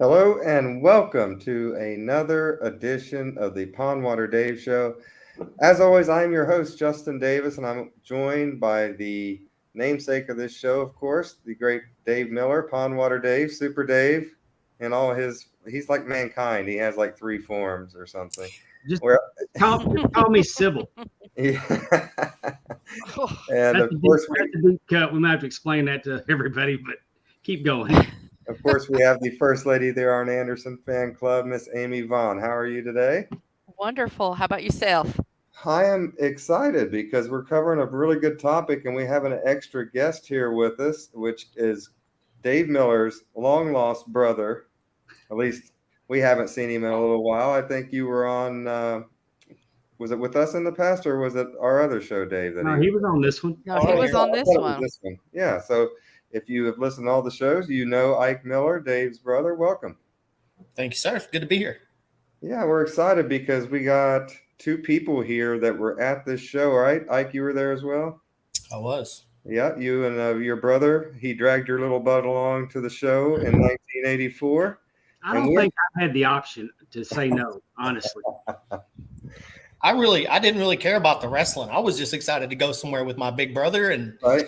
Hello and welcome to another edition of the Pondwater Dave Show. As always, I'm your host, Justin Davis, and I'm joined by the namesake of this show, of course, the great Dave Miller, Pondwater Dave, Super Dave, and he's like mankind. He has like three forms or something. Just call me Sybil. Yeah. And of course, that's a deep cut. We might have to explain that to everybody, but keep going. Of course, we have the First Lady of the Arn Anderson Fan Club, Miss Amy Vaughn. How are you today? Wonderful. How about yourself? I am excited because we're covering a really good topic, and we have an extra guest here with us, which is Dave Miller's long-lost brother. At least we haven't seen him in a little while. I think you were on, was it with us in the past, or was it our other show, Dave? No, he was on this one. No, he was on this one. Yeah, so if you have listened to all the shows, you know Ike Miller, Dave's brother. Welcome. Thank you, sir. Good to be here. Yeah, we're excited because we got two people here that were at this show, right? Ike, you were there as well? I was. Yeah, you and your brother. He dragged your little butt along to the show in 1984. I don't think I had the option to say no, honestly. I didn't really care about the wrestling. I was just excited to go somewhere with my big brother, and right.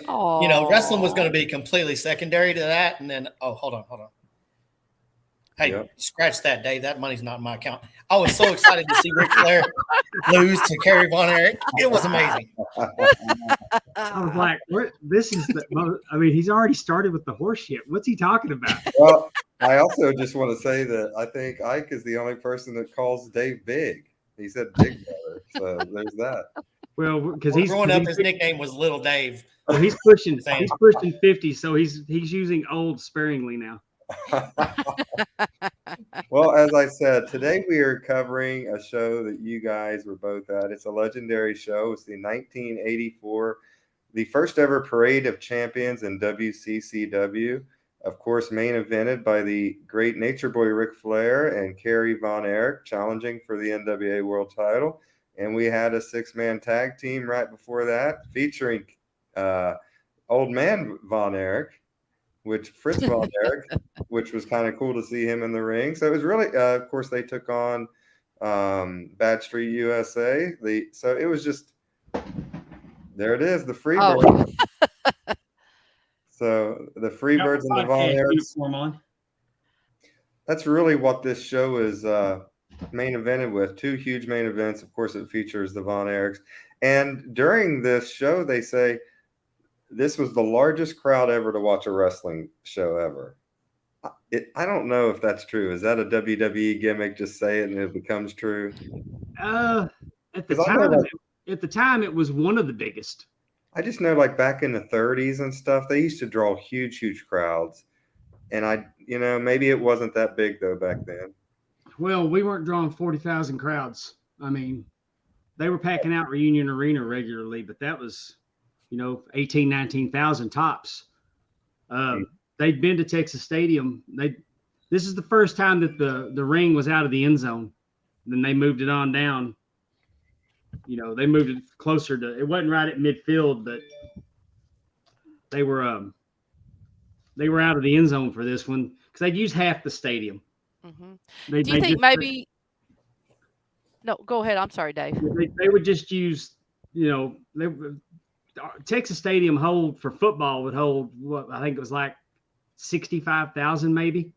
Wrestling was going to be completely secondary to that. And then, hold on. Hey, Scratch that, Dave. That money's not in my account. I was so excited to see Ric Flair lose to Kerry Von Erich. It was amazing. I was like, he's already started with the horse shit. What's he talking about? Well, I also just want to say that I think Ike is the only person that calls Dave big. He said big brother, so there's that. Well, because growing up, his nickname was Little Dave. Well, he's pushing 50, so he's using old sparingly now. Well, as I said, today we are covering a show that you guys were both at. It's a legendary show. It's the 1984, the first ever Parade of Champions in WCCW. Of course, main evented by the great Nature Boy Ric Flair and Kerry Von Erich challenging for the NWA World title. And we had a six-man tag team right before that featuring Old Man Von Erich, Fritz Von Erich, which was kind of cool to see him in the ring. So it was really, of course, they took on Badstreet USA. So it was just, there it is, the Freebirds. So the Freebirds and the Von Erichs. That's really what this show is main evented with. Two huge main events. Of course, it features the Von Erichs. And during this show, they say this was the largest crowd ever to watch a wrestling show ever. I don't know if that's true. Is that a WWE gimmick? Just say it and it becomes true. At the time, it was one of the biggest. I just know, like back in the 30s and stuff, they used to draw huge crowds. And maybe it wasn't that big though back then. Well, we weren't drawing 40,000 crowds. I mean, they were packing out Reunion Arena regularly, but that was, 18, 19,000 tops. They'd been to Texas Stadium. This is the first time that the ring was out of the end zone. Then they moved it on down. They moved it closer to. It wasn't right at midfield, but they were out of the end zone for this one because they'd use half the stadium. Mm-hmm. Do you think maybe? No, go ahead. I'm sorry, Dave. They would just use, Texas Stadium for football would hold what I think it was like 65,000, maybe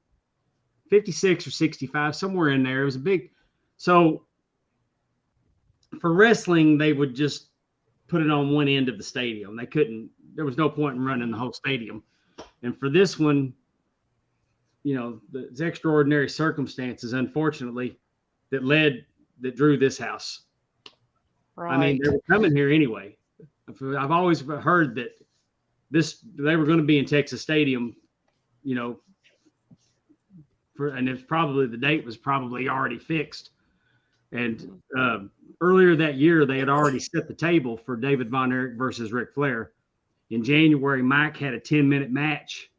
56 or 65, somewhere in there. It was a big. So for wrestling, they would just put it on one end of the stadium. There was no point in running the whole stadium. And for this one, the extraordinary circumstances, unfortunately, that drew this house. Right. I mean, they were coming here anyway. I've always heard that they were going to be in Texas Stadium, and it's probably the date was probably already fixed. And earlier that year, they had already set the table for David Von Erich versus Ric Flair. In January, Mike had a 10-minute match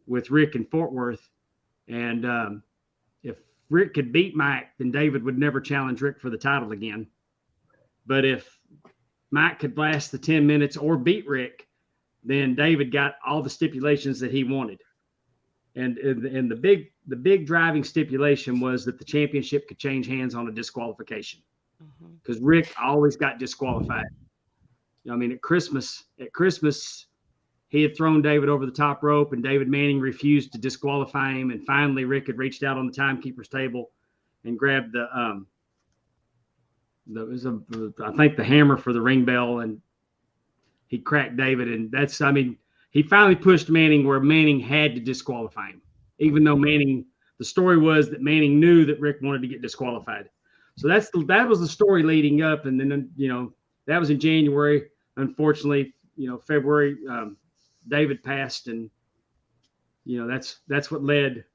with Rick in Fort Worth. And if Rick could beat Mike, then David would never challenge Rick for the title again. But if Mike could last the 10 minutes or beat Rick, then David got all the stipulations that he wanted. And the the big driving stipulation was that the championship could change hands on a disqualification, because Rick always got disqualified. I mean, at Christmas, he had thrown David over the top rope, and David Manning refused to disqualify him. And finally, Rick had reached out on the timekeeper's table and grabbed I think the hammer for the ring bell, and he cracked David. And he finally pushed Manning where Manning had to disqualify him, even though the story was that Manning knew that Rick wanted to get disqualified. So that was the story leading up. And then, that was in January. Unfortunately, February, David passed, and that's what led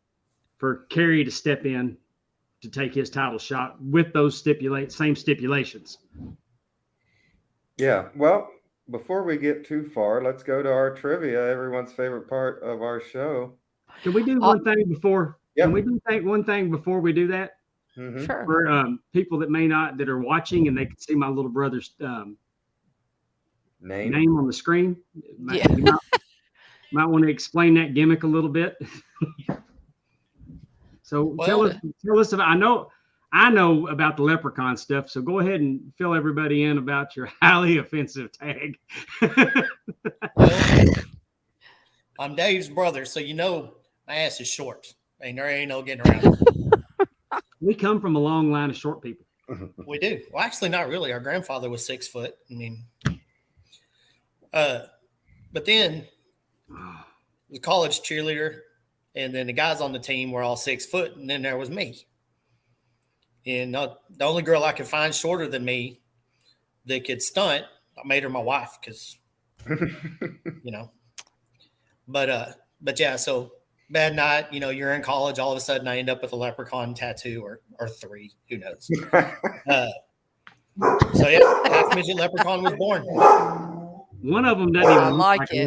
for Kerry to step in to take his title shot with those same stipulations. Yeah. Well, before we get too far, let's go to our trivia, everyone's favorite part of our show. Can we do one thing before? Yep. Can we do one thing before we do that? Mm-hmm. Sure. For people that that are watching, and they can see my little brother's name on the screen. You might want to explain that gimmick a little bit. So tell us about. I know about the leprechaun stuff. So go ahead and fill everybody in about your highly offensive tag. Well, I'm Dave's brother, so my ass is short. There ain't no getting around it. We come from a long line of short people. We do. Well, actually, not really. Our grandfather was 6 foot. But then the college cheerleader, and then the guys on the team were all 6 foot, and then there was me. And the only girl I could find shorter than me that could stunt, I made her my wife because, But yeah, so bad night. You're in college. All of a sudden, I end up with a leprechaun tattoo or 3. Who knows? So yeah, half midget leprechaun was born. One of them doesn't even look like a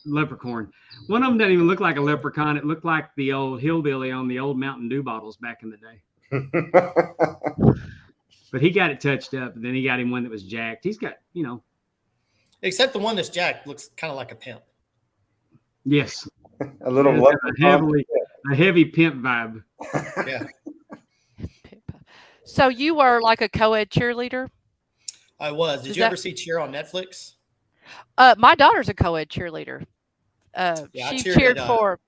leprechaun. One of them doesn't even look like a leprechaun. It looked like the old hillbilly on the old Mountain Dew bottles back in the day. But he got it touched up, and then he got him one that was jacked. He's got, Except the one that's jacked looks kind of like a pimp. Yes. A little a heavy pimp vibe. Yeah. So you were like a co-ed cheerleader? I was. Did you ever see Cheer on Netflix? My daughter's a co-ed cheerleader. She cheered for.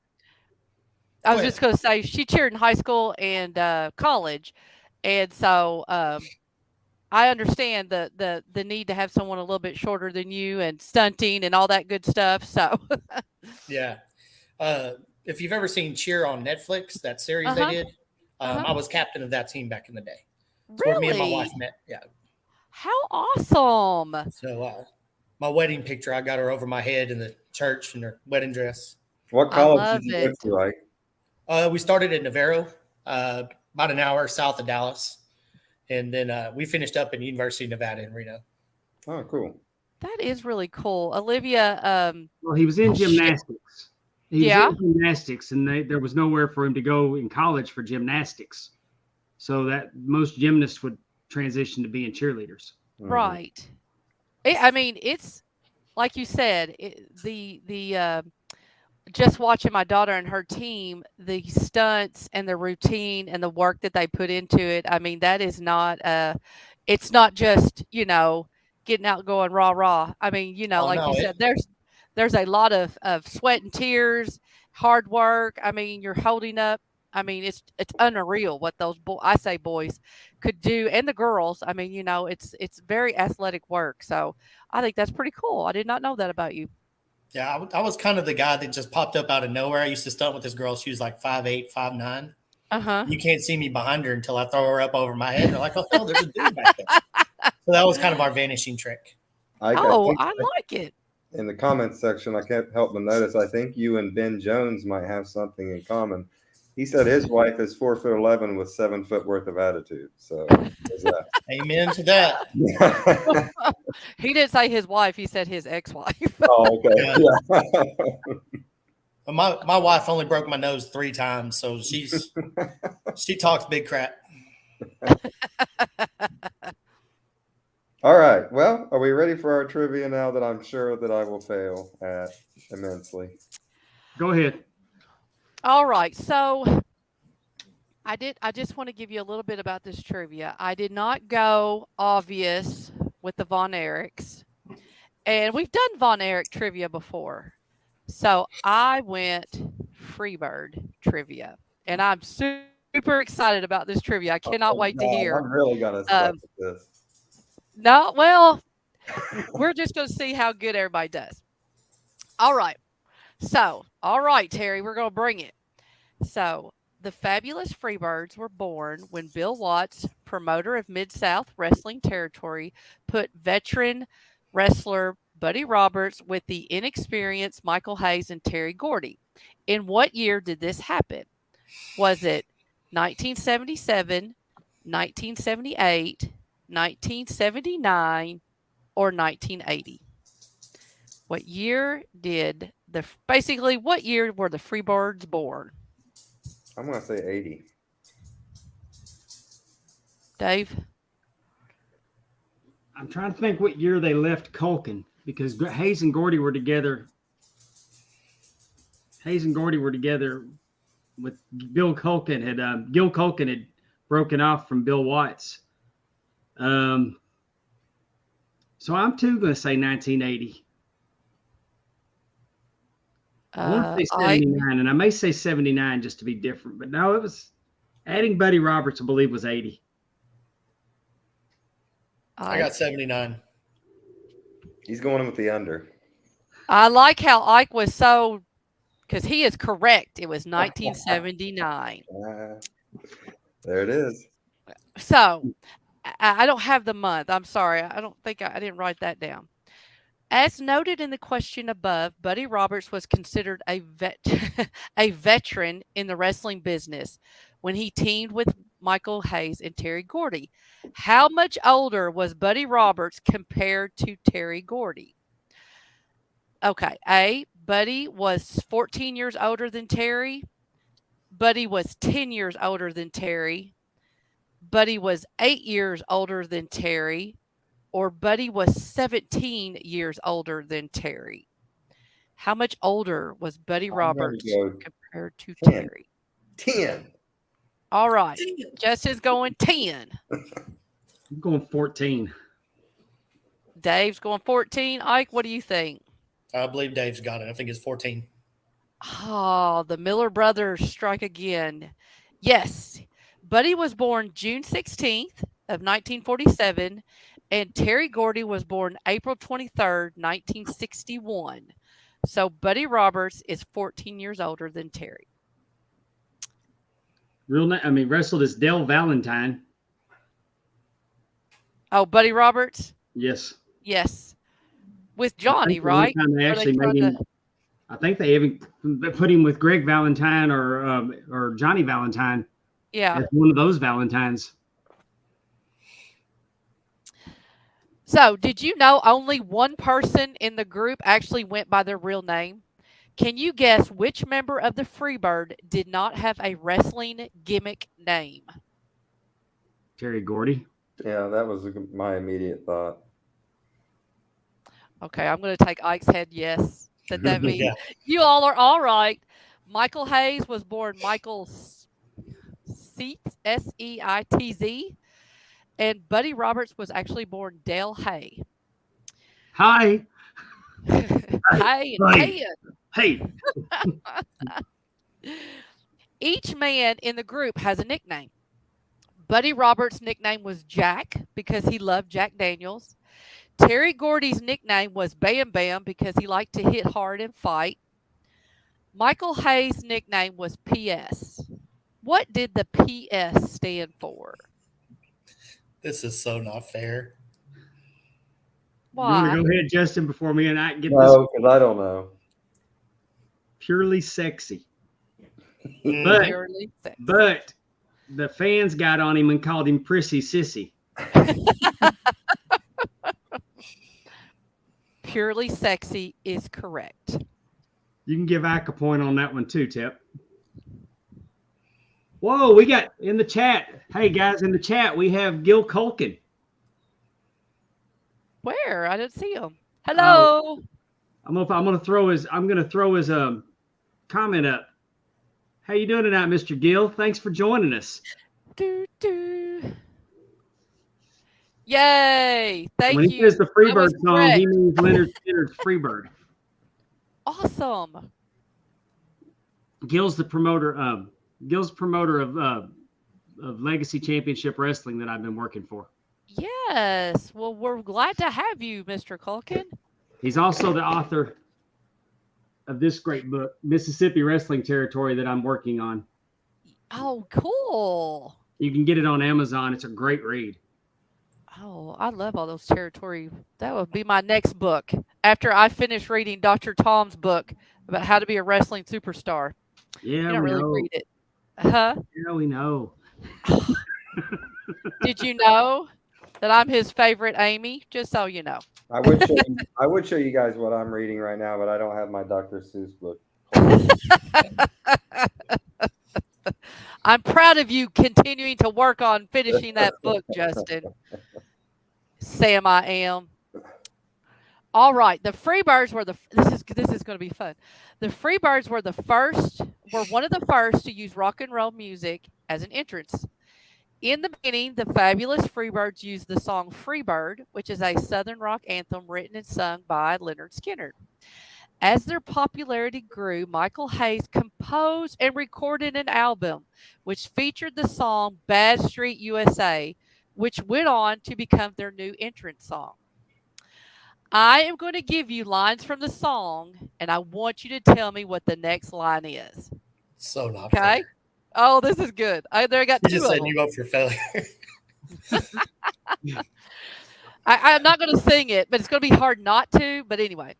I was just going to say she cheered in high school and college, and so I understand the need to have someone a little bit shorter than you and stunting and all that good stuff. So yeah, if you've ever seen Cheer on Netflix, that series they did, I was captain of that team back in the day. It's where me and my wife met. Yeah. How awesome! So my wedding picture, I got her over my head in the church in her wedding dress. What college did you go to, like? We started at Navarro, about an hour south of Dallas. And then we finished up in University of Nevada in Reno. Oh, cool. That is really cool. Olivia. Well, he was in gymnastics. He was in gymnastics, and there was nowhere for him to go in college for gymnastics. So that most gymnasts would transition to being cheerleaders. Right. It's like you said, just watching my daughter and her team, the stunts and the routine and the work that they put into it. That is not it's not just, getting out going rah rah. You said, there's a lot of sweat and tears, hard work. You're holding up. It's unreal what those boys could do, and the girls. It's very athletic work. So I think that's pretty cool. I did not know that about you. Yeah, I was kind of the guy that just popped up out of nowhere. I used to stunt with this girl. She was like 5'8", 5'9". You can't see me behind her until I throw her up over my head. They're like, oh, there's a dude back there. So that was kind of our vanishing trick. I like it. In the comments section, I can't help but notice, I think you and Ben Jones might have something in common. He said his wife is 4'11" with 7 foot worth of attitude. So there's that. Amen to that. He didn't say his wife. He said his ex-wife. Oh, okay. Yeah. My wife only broke my nose 3 times, so she talks big crap. All right. Well, are we ready for our trivia now that I'm sure that I will fail at immensely? Go ahead. All right. So I just want to give you a little bit about this trivia. I did not go obvious with the Von Erichs. And we've done Von Erich trivia before. So I went Freebird trivia. And I'm super excited about this trivia. I cannot wait to hear. I'm really gonna stuck with this. No, well, we're just going to see how good everybody does. All right. So, all right, Terry, we're going to bring it. So, the fabulous Freebirds were born when Bill Watts, promoter of Mid-South Wrestling Territory, put veteran wrestler Buddy Roberts with the inexperienced Michael Hayes and Terry Gordy. In what year did this happen? Was it 1977, 1978, 1979, or 1980? What year did what year were the Freebirds born? I'm gonna say 80. Dave? I'm trying to think what year they left Culkin, because Hayes and Gordy were together. Hayes and Gordy were together with Gil Culkin had broken off from Bill Watts. So I'm too going to say 1980. I want to say 79, and I may say 79 just to be different. But no, it was adding Buddy Roberts, I believe, was 80. I got 79. He's going in with the under. I like how Ike was so, because he is correct. It was 1979. There it is. So I don't have the month. I'm sorry. I don't think I didn't write that down. As noted in the question above, Buddy Roberts was considered a veteran in the wrestling business when he teamed with Michael Hayes and Terry Gordy. How much older was Buddy Roberts compared to Terry Gordy? Okay, A, Buddy was 14 years older than Terry. Buddy was 10 years older than Terry. Buddy was 8 years older than Terry. Or Buddy was 17 years older than Terry. How much older was Buddy Roberts compared to 10. Terry? 10. All right. Justin's going 10. I'm going 14. Dave's going 14. Ike, what do you think? I believe Dave's got it. I think it's 14. Oh, the Miller brothers strike again. Yes. Buddy was born June 16th of 1947. And Terry Gordy was born April 23rd, 1961. So Buddy Roberts is 14 years older than Terry. Wrestled as Dale Valentine. Oh, Buddy Roberts? Yes. Yes. With Johnny, right? They actually made him, I think they even put him with Greg Valentine or Johnny Valentine. Yeah. As one of those Valentines. So, did you know only one person in the group actually went by their real name? Can you guess which member of the Freebird did not have a wrestling gimmick name? Terry Gordy. Yeah, that was my immediate thought. Okay, I'm going to take Ike's head yes. That means you all are all right. Michael Hayes was born Michael Seitz, Seitz. And Buddy Roberts was actually born Dale Hay. Hi. Hey. Each man in the group has a nickname. Buddy Roberts' nickname was Jack because he loved Jack Daniels. Terry Gordy's nickname was Bam Bam because he liked to hit hard and fight. Michael Hayes' nickname was PS. What did the PS stand for? This is so not fair. Why? You want to go ahead, Justin, before me and I get this? No, because I don't know. Purely sexy. Purely sexy. But the fans got on him and called him Prissy Sissy. Purely sexy is correct. You can give Ike a point on that one too, Tip. Whoa, we got in the chat. Hey guys, in the chat we have Gil Culkin. Where? I didn't see him. Hello. I'm gonna throw his comment up. How you doing tonight, Mr. Gill? Thanks for joining us. Yay! Thank When you. he says the Freebird song, correct. he means Leonard Skinner's Freebird. Awesome. Gil's the promoter of Legacy Championship Wrestling that I've been working for. Yes. Well, we're glad to have you, Mr. Culkin. He's also the author of this great book, Mississippi Wrestling Territory, that I'm working on. Oh, cool. You can get it on Amazon. It's a great read. Oh, I love all those territory. That would be my next book after I finish reading Dr. Tom's book about how to be a wrestling superstar. Yeah, You don't we really know. read it. Huh? Yeah, we know. Did you know that I'm his favorite Amy? Just so you know. I would show you guys what I'm reading right now, but I don't have my Dr. Seuss book. I'm proud of you continuing to work on finishing that book, Justin. Sam, I am. All right, the Freebirds were this is going to be fun. The Freebirds were one of the first to use rock and roll music as an entrance. In the beginning, the fabulous Freebirds used the song Freebird, which is a Southern rock anthem written and sung by Leonard Skinner. As their popularity grew, Michael Hayes composed and recorded an album which featured the song Badstreet USA, which went on to become their new entrance song. I am going to give you lines from the song, and I want you to tell me what the next line is. So not Okay? fair. Oh, this is good. I got You two just of said them. you up for failure. I'm not going to sing it, but it's going to be hard not to. But anyway.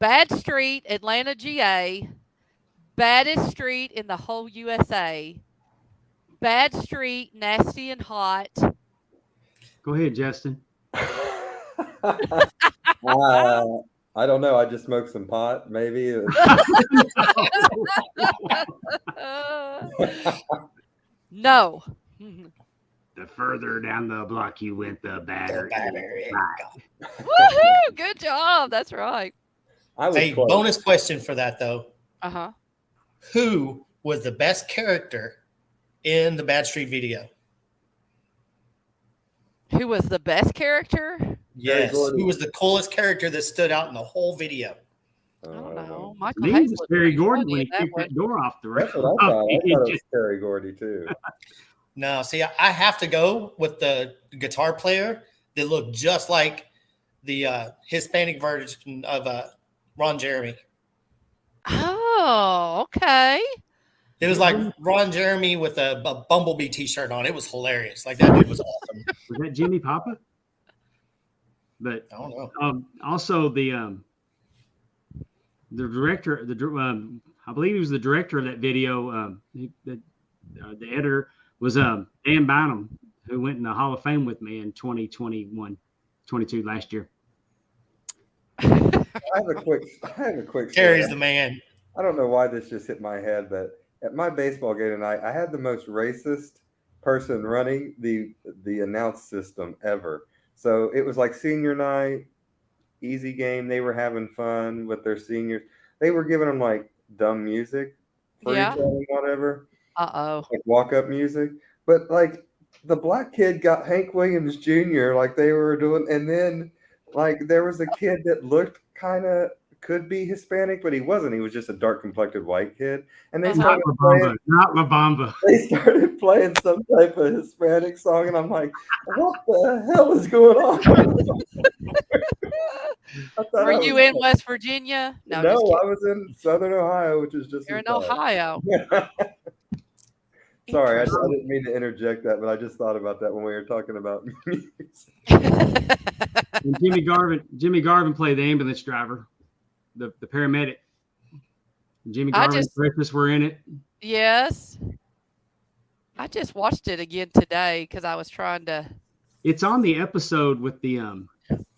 Bad Street, Atlanta, GA. Baddest street in the whole USA. Bad street, nasty and hot. Go ahead, Justin. I don't know. I just smoked some pot, maybe. No. The further down the block you went, the badder. Woohoo! Good job. That's right. Hey, bonus question for that though. Uh-huh. Who was the best character in the Badstreet video? Who was the best character? Yes. Who was the coolest character that stood out in the whole video? I don't know. Michael Me Hayes was looked Terry pretty Gordon funny when in he that kicked one. that door off the That's rail. what I thought. I thought it was Terry Gordy too. No, see, I have to go with the guitar player that looked just like the Hispanic version of Ron Jeremy. Oh, okay. It was like Ron Jeremy with a Bumblebee t-shirt on. It was hilarious. Like that dude was awesome. Was that Jimmy Papa? But I don't know. Also the director, I believe he was the director of that video. The editor was Dan Bynum, who went in the Hall of Fame with me in 22 last year. I have a quick Kerry's story. the man. I don't know why this just hit my head, but at my baseball game tonight, I had the most racist person running the announce system ever. So it was like senior night, easy game. They were having fun with their seniors. They were giving them like dumb music for each other, whatever. Like walk-up music. But like the black kid got Hank Williams Jr. like they were doing, and then like there was a kid that looked kind of could be Hispanic, but he wasn't. He was just a dark complected white kid. And they started playing, not La Bamba. They started playing some type of Hispanic song, and I'm like, what the hell is going on? Were you in West Virginia? No, I was in Southern Ohio, which is just You're in Ohio. Sorry, I didn't mean to interject that, but I just thought about that when we were talking about music. And Jimmy Garvin played the ambulance driver, the paramedic. Jimmy Garvin and Fritz were in it. Yes. I just watched it again today because I was trying to. It's on the episode with the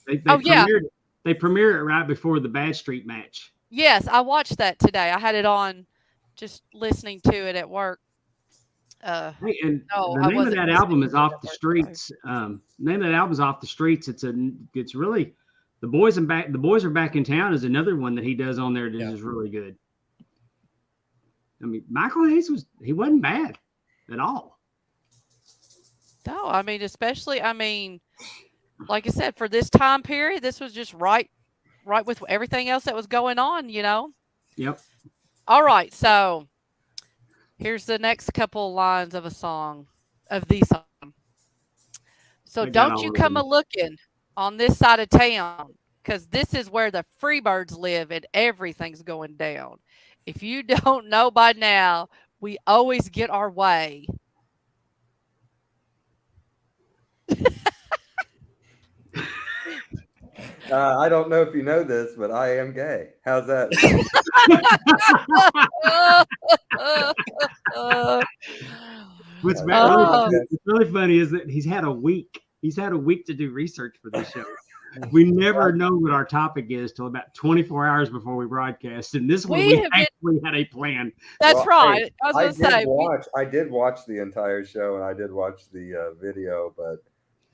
They premiered it right before the Badstreet match. Yes, I watched that today. I had it on, just listening to it at work. The name of that album is Off the Streets. Name of that album is Off the Streets. It's really The Boys Are Back in Town is another one that he does on there that is really good. I mean, Michael Hayes wasn't bad at all. No, I mean, especially, I mean, like I said, for this time period, this was just right with everything else that was going on, you know? Yep. All right, so here's the next couple lines of the song. So don't you come a looking on this side of town, because this is where the Freebirds live and everything's going down. If you don't know by now, we always get our way. I don't know if you know this, but I am gay. How's that? What's really funny is that he's had a week. He's had a week to do research for this show. We never know what our topic is till about 24 hours before we broadcast. And this one, we actually had a plan. That's right. Hey, I did watch the entire show, and I did watch the video, but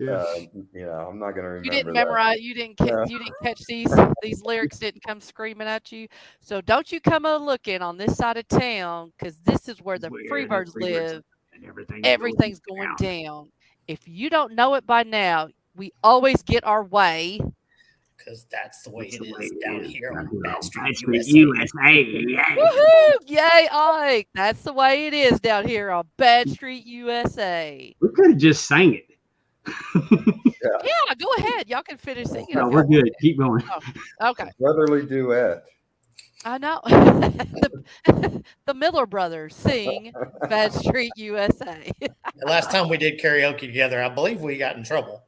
I'm not going to remember. You didn't memorize. You didn't catch these lyrics. Didn't come screaming at you. So don't you come a looking on this side of town, because this is where the Freebirds live. And everything's going down. If you don't know it by now, we always get our way. Because that's the way it is down here on Badstreet USA. Woohoo! Yay, Ike! That's the way it is down here on Badstreet USA. We could have just sang it. Yeah, go ahead. Y'all can finish singing. No, we're good. Keep going. Oh, okay. Brotherly duet. I know. the Miller Brothers sing Badstreet USA. The last time we did karaoke together, I believe we got in trouble.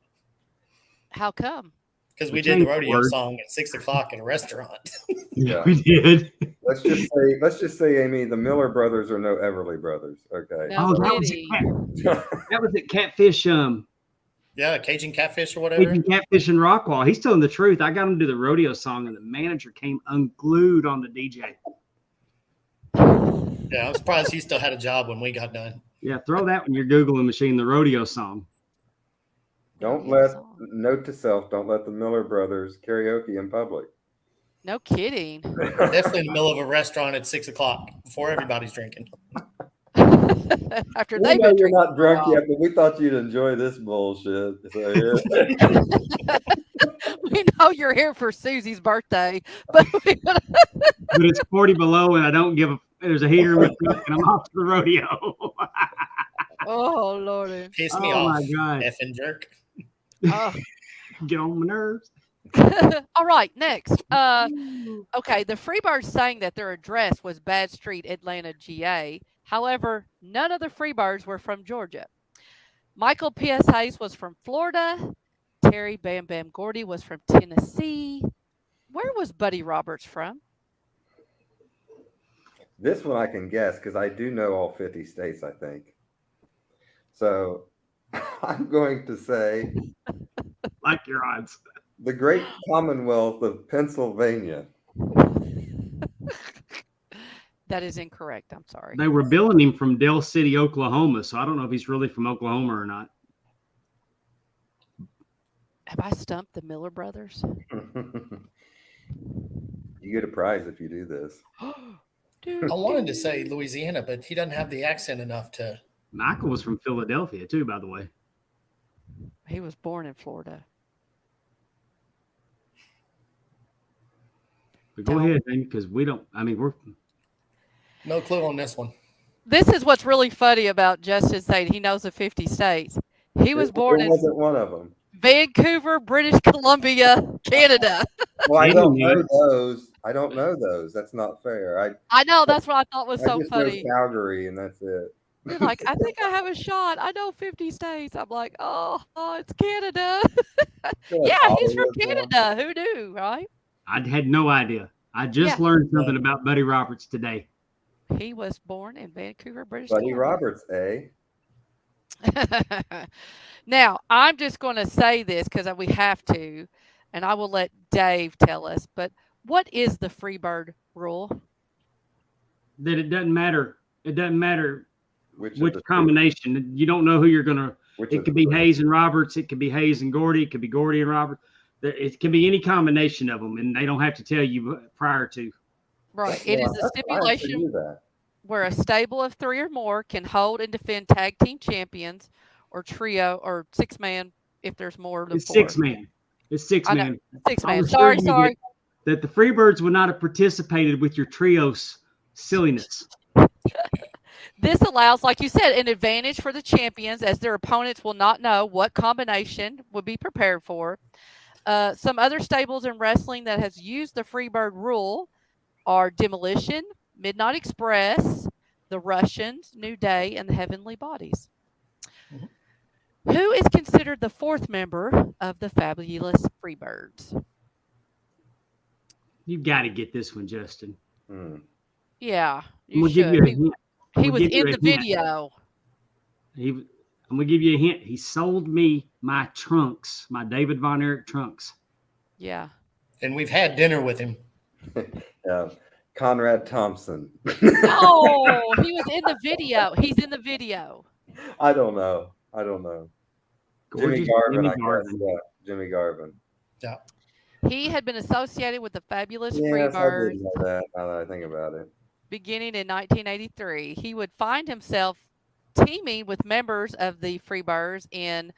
How come? Because we did the rodeo song at 6:00 in a restaurant. Yeah, we did. Let's just say, Amy, the Miller Brothers are no Everly Brothers. Okay. No, that was at Catfish. Yeah, Cajun Catfish or whatever. Cajun Catfish in Rockwall. He's telling the truth. I got him to do the rodeo song, and the manager came unglued on the DJ. Yeah, I'm surprised he still had a job when we got done. Yeah, throw that in your Googling machine, the rodeo song. Note to self, don't let the Miller Brothers karaoke in public. No kidding. Definitely in the middle of a restaurant at 6:00 before everybody's drinking. After we know you're not drunk yet, but we thought you'd enjoy this bullshit. So, yeah. We know you're here for Susie's birthday, but it's 40 below, and I don't give a. There's a heater in my truck, and I'm off to the rodeo. Oh Lordy! Piss me off, my God. effing jerk. Oh. Get on my nerves. All right, next. Okay, the Freebirds saying that their address was Badstreet, Atlanta, GA. However, none of the Freebirds were from Georgia. Michael P.S. Hayes was from Florida. Terry Bam Bam Gordy was from Tennessee. Where was Buddy Roberts from? This one I can guess because I do know all 50 states, I think. So I'm going to say, like your odds, the great Commonwealth of Pennsylvania. That is incorrect. I'm sorry. They were billing him from Dell City, Oklahoma, so I don't know if he's really from Oklahoma or not. Have I stumped the Miller Brothers? You get a prize if you do this. I wanted to say Louisiana, but he doesn't have the accent enough to. Michael was from Philadelphia, too, by the way. He was born in Florida. But go ahead, then, because we're. No clue on this one. This is what's really funny about Justin saying he knows the 50 states. He was born in one of them. Vancouver, British Columbia, Canada. Well, I don't know those. I don't know those. That's not fair. I know. That's what I thought was so funny. Know Calgary, and that's it. You're like, I think I have a shot. I know 50 states. I'm like, oh it's Canada. Yeah, he's from Canada. Who knew, right? I had no idea. I just learned something about Buddy Roberts today. He was born in Vancouver, British Buddy Columbia. Roberts, eh? Now, I'm just going to say this because we have to, and I will let Dave tell us, but what is the Freebird rule? That it doesn't matter. It doesn't matter which combination. You don't know who you're going to. It could be Hayes and Roberts. It could be Hayes and Gordy. It could be Gordy and Roberts. It can be any combination of them, and they don't have to tell you prior to. Right. It is a stipulation. where a stable of 3 or more can hold and defend tag team champions, or trio, or 6-man if there's more than It's 4. 6-man. It's I know, 6-man. 6-man. I'll assure you Sorry. that the Freebirds would not have participated with your trios silliness. This allows, like you said, an advantage for the champions, as their opponents will not know what combination would be prepared for. Some other stables in wrestling that has used the Freebird rule are Demolition, Midnight Express, the Russians, New Day, and the Heavenly Bodies. Who is considered the 4th member of the Fabulous Freebirds? You've got to get this one, Justin. Yeah, I'm you gonna give you should. a hint. He was give you in a the hint. video. I'm gonna give you a hint. He sold me my trunks, my David Von Erich trunks. Yeah. And we've had dinner with him. Yeah. Conrad Thompson. Oh, he was in the video. He's in the video. I don't know. Jimmy Gorgeous Garvin, Jimmy I guess. Garvin. Yeah, Jimmy Garvin. Yeah. He had been associated with the Fabulous Yes, I Freebirds did know that. Now that I think about it. beginning in 1983. He would find himself teaming with members of the Freebirds in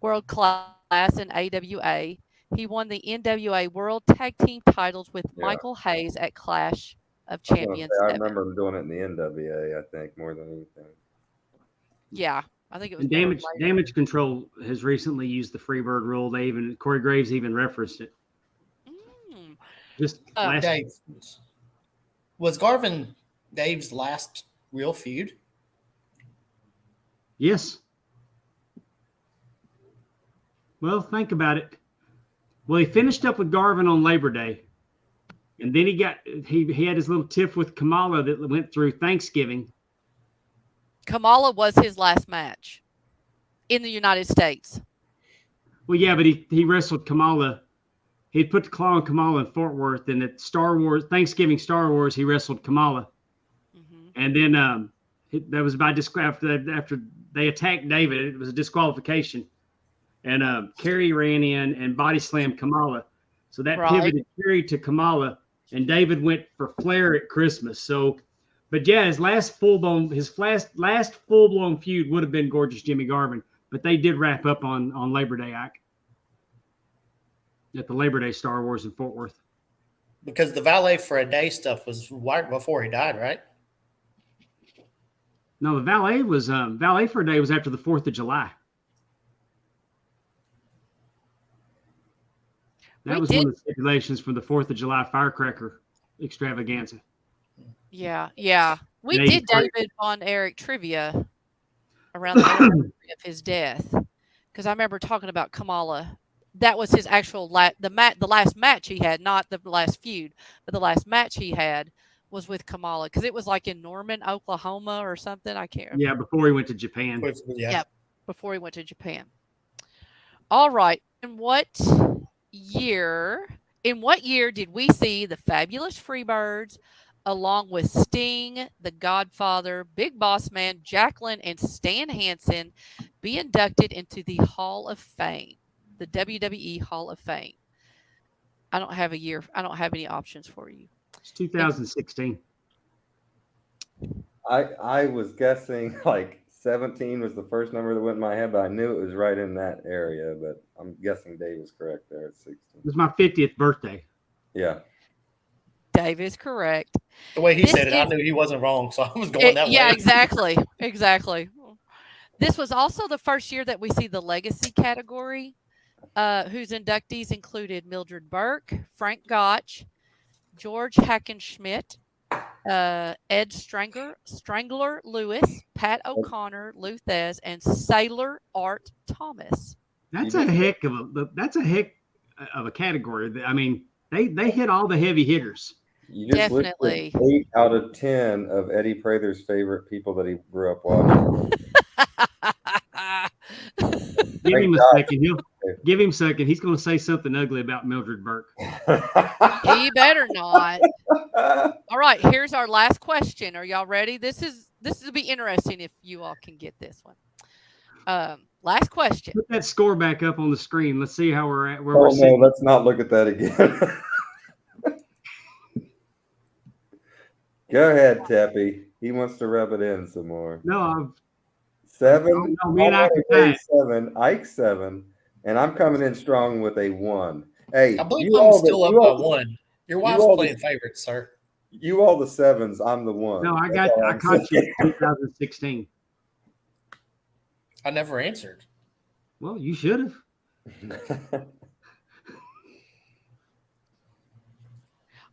World Class and AWA. He won the NWA World Tag Team titles with Michael Hayes at Clash of Champions. I remember him doing it in the NWA, I think, more than anything. Yeah, I think it was And Damage Control has recently used the Freebird rule. Corey Graves even referenced it. Just last Dave, was Garvin Dave's last real feud? Yes. Well, think about it. Well, he finished up with Garvin on Labor Day, and then he had his little tiff with Kamala that went through Thanksgiving. Kamala was his last match in the United States. Well, yeah, but he wrestled Kamala. He put the claw on Kamala in Fort Worth, and at Thanksgiving Star Wars, he wrestled Kamala. And then that was after they attacked David. It was a disqualification. And Kerry ran in and body slammed Kamala. So that pivoted Kerry to Kamala, and David went for Flair at Christmas. So, but yeah, his last full-blown feud would have been Gorgeous Jimmy Garvin, but they did wrap up on Labor Day at the Labor Day Star Wars in Fort Worth. Because the Valet for a Day stuff was right before he died, right? No, the Valet for a Day was after the 4th of July. That was one of the stipulations from the 4th of July firecracker extravaganza. Yeah. We did David Von Erich trivia around the anniversary of his death, because I remember talking about Kamala. That was his actual the last match he had, not the last feud, but the last match he had was with Kamala, because it was like in Norman, Oklahoma or something. I can't remember. Yeah, before he went to Japan. Yeah, before he went to Japan. All right. In what year did we see the Fabulous Freebirds, along with Sting, The Godfather, Big Boss Man, Jacqueline, and Stan Hansen, be inducted into the Hall of Fame, the WWE Hall of Fame? I don't have a year. I don't have any options for you. It's 2016. I was guessing like 17 was the first number that went in my head, but I knew it was right in that area. But I'm guessing Dave was correct there at 16. It was my 50th birthday. Yeah. Dave is correct. The way he said it, I knew he wasn't wrong, so I was going that way. Yeah, exactly. This was also the first year that we see the legacy category, whose inductees included Mildred Burke, Frank Gotch, George Hackenschmidt, Ed Strangler Lewis, Pat O'Connor, Lou Thez, and Sailor Art Thomas. That's a heck of a category. I mean, they hit all the heavy hitters. You just Definitely. 8 out of 10 of Eddie Prather's favorite people that he grew up watching. Give him a second. Give him a second. He's going to say something ugly about Mildred Burke. He better not. All right, here's our last question. Are y'all ready? This will be interesting if you all can get this one. Last question. Put that score back up on the screen. Let's see how we're at. Let's not look at that again. Go ahead, Teppy. He wants to rub it in some more. No, 7. No, me and Ike Ike are 7. Ike 7. And I'm coming in strong with a 1. Hey, I believe you I'm all still the, up you by all, 1. Your wife's all playing the, favorites, sir. you all the 7s. I'm the 1. no, I That's all I'm caught you saying. in 2016. I never answered. Well, you should have.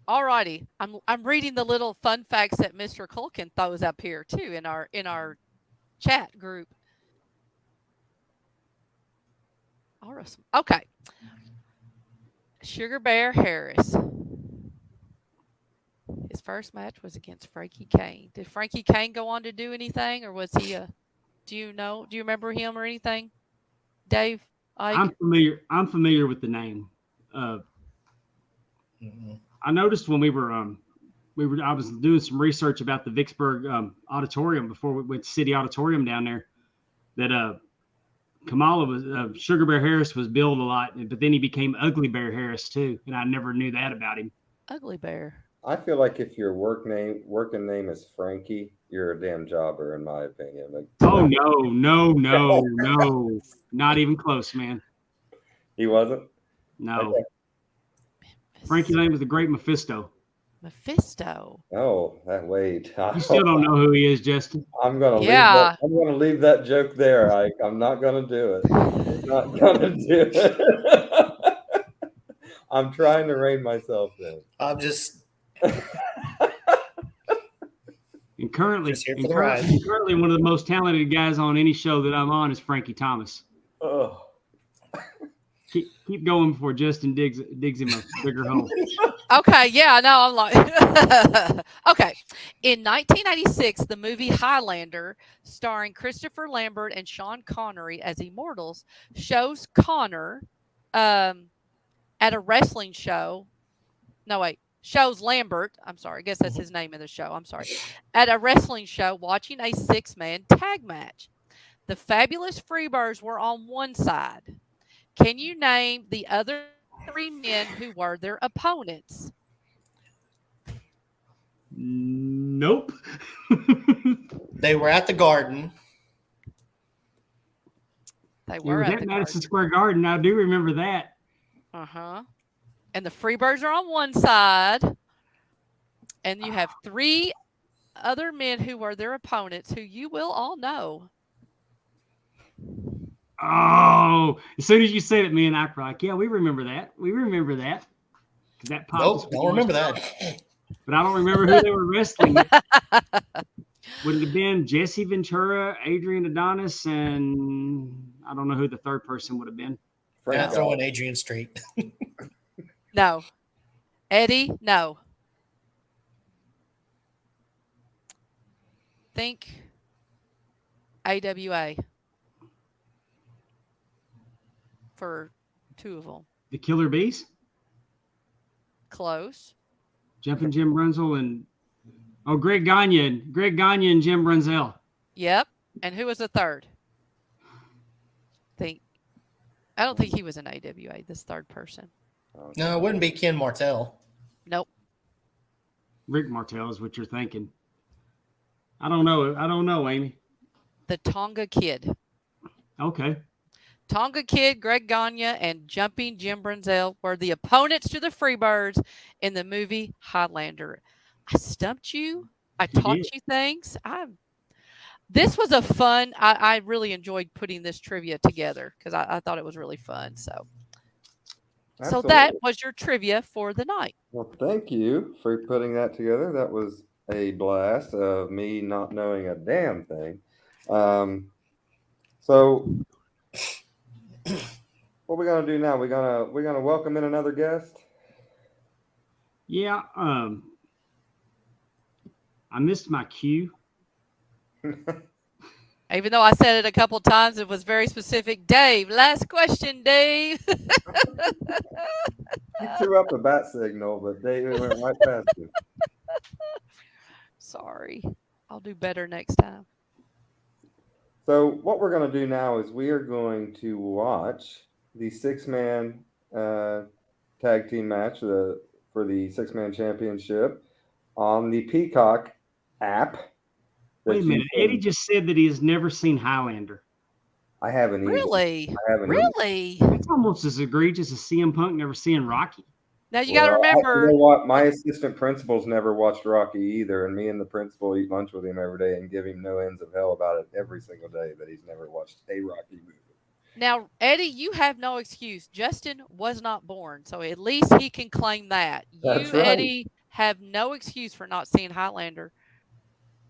All righty. I'm reading the little fun facts that Mr. Culkin throws up here too in our chat group. Awesome. Okay. Sugar Bear Harris. His first match was against Frankie Kane. Did Frankie Kane go on to do anything, or was he a? Do you remember him or anything, Dave? Ike? I'm familiar with the name. I noticed when I was doing some research about the Vicksburg auditorium before we went to City Auditorium down there, that Kamala was Sugar Bear Harris was billed a lot, but then he became Ugly Bear Harris too, and I never knew that about him. Ugly Bear. I feel like if your working name is Frankie, you're a damn jobber, in my opinion. Like, oh no, not even close, man. He wasn't? No. Okay. Frankie Lane was the great Mephisto. Oh, that wait. You still don't know who he is, Justin. I'm gonna leave that joke there, Ike. I'm not gonna do it. I'm not gonna do it. I'm trying to rein myself in. I'm just And currently ride. currently one of the most talented guys on any show that I'm on is Frankie Thomas. Oh. Keep going before Justin digs him a bigger hole. Okay, yeah, no, I'm like, okay. In 1996, the movie Highlander, starring Christopher Lambert and Sean Connery as immortals, shows Connor at a wrestling show. No, wait, shows Lambert. I'm sorry, I guess that's his name in the show. I'm sorry. At a wrestling show, watching a 6-man tag match. The Fabulous Freebirds were on one side. Can you name the other 3 men who were their opponents? Nope. They were at the Garden. They were at the Madison Square Garden. I do remember that. And the Freebirds are on one side, and you have 3 other men who were their opponents, who you will all know. Oh, as soon as you said it, me and I were like, yeah, we remember that. We remember that. That Nope, don't remember that. But I don't remember who they were wrestling with. Would it have been Jesse Ventura, Adrian Adonis, and I don't know who the third person would have been. Yeah, throw in Adrian Street. No. Eddie, no. Think AWA. For 2 of them. The Killer Bees? Close. Jumping Jim Brunzell and Greg Gagne and Jim Brunzell. Yep. And who was the third? I don't think he was an AWA, this third person. No, it wouldn't be Ken Martell. Nope. Rick Martel is what you're thinking. I don't know, Amy. The Tonga Kid. Okay. Tonga Kid, Greg Gagne, and Jumping Jim Brunzell were the opponents to the Freebirds in the movie Highlander. I stumped you. I taught you things. This was a fun. I really enjoyed putting this trivia together because I thought it was really fun. So that was your trivia for the night. Well, thank you for putting that together. That was a blast of me not knowing a damn thing. So what we gonna do now? We're gonna welcome in another guest. Yeah. I missed my cue. Even though I said it a couple times, it was very specific. Dave, last question, Dave. You threw up a bat signal, but David went right past you. Sorry. I'll do better next time. So what we're going to do now is we are going to watch the 6-man tag team match for the 6-man championship on the Peacock app. Wait a minute. Eddie just said that he has never seen Highlander. I haven't either. Really? I haven't Really? It's almost as egregious as CM Punk never seeing Rocky. Now you got to remember. You know what? My assistant principal's never watched Rocky either, and me and the principal eat lunch with him every day and give him no ends of hell about it every single day that he's never watched a Rocky movie. Now, Eddie, you have no excuse. Justin was not born, so at least he can claim that. That's You, right. Eddie, have no excuse for not seeing Highlander.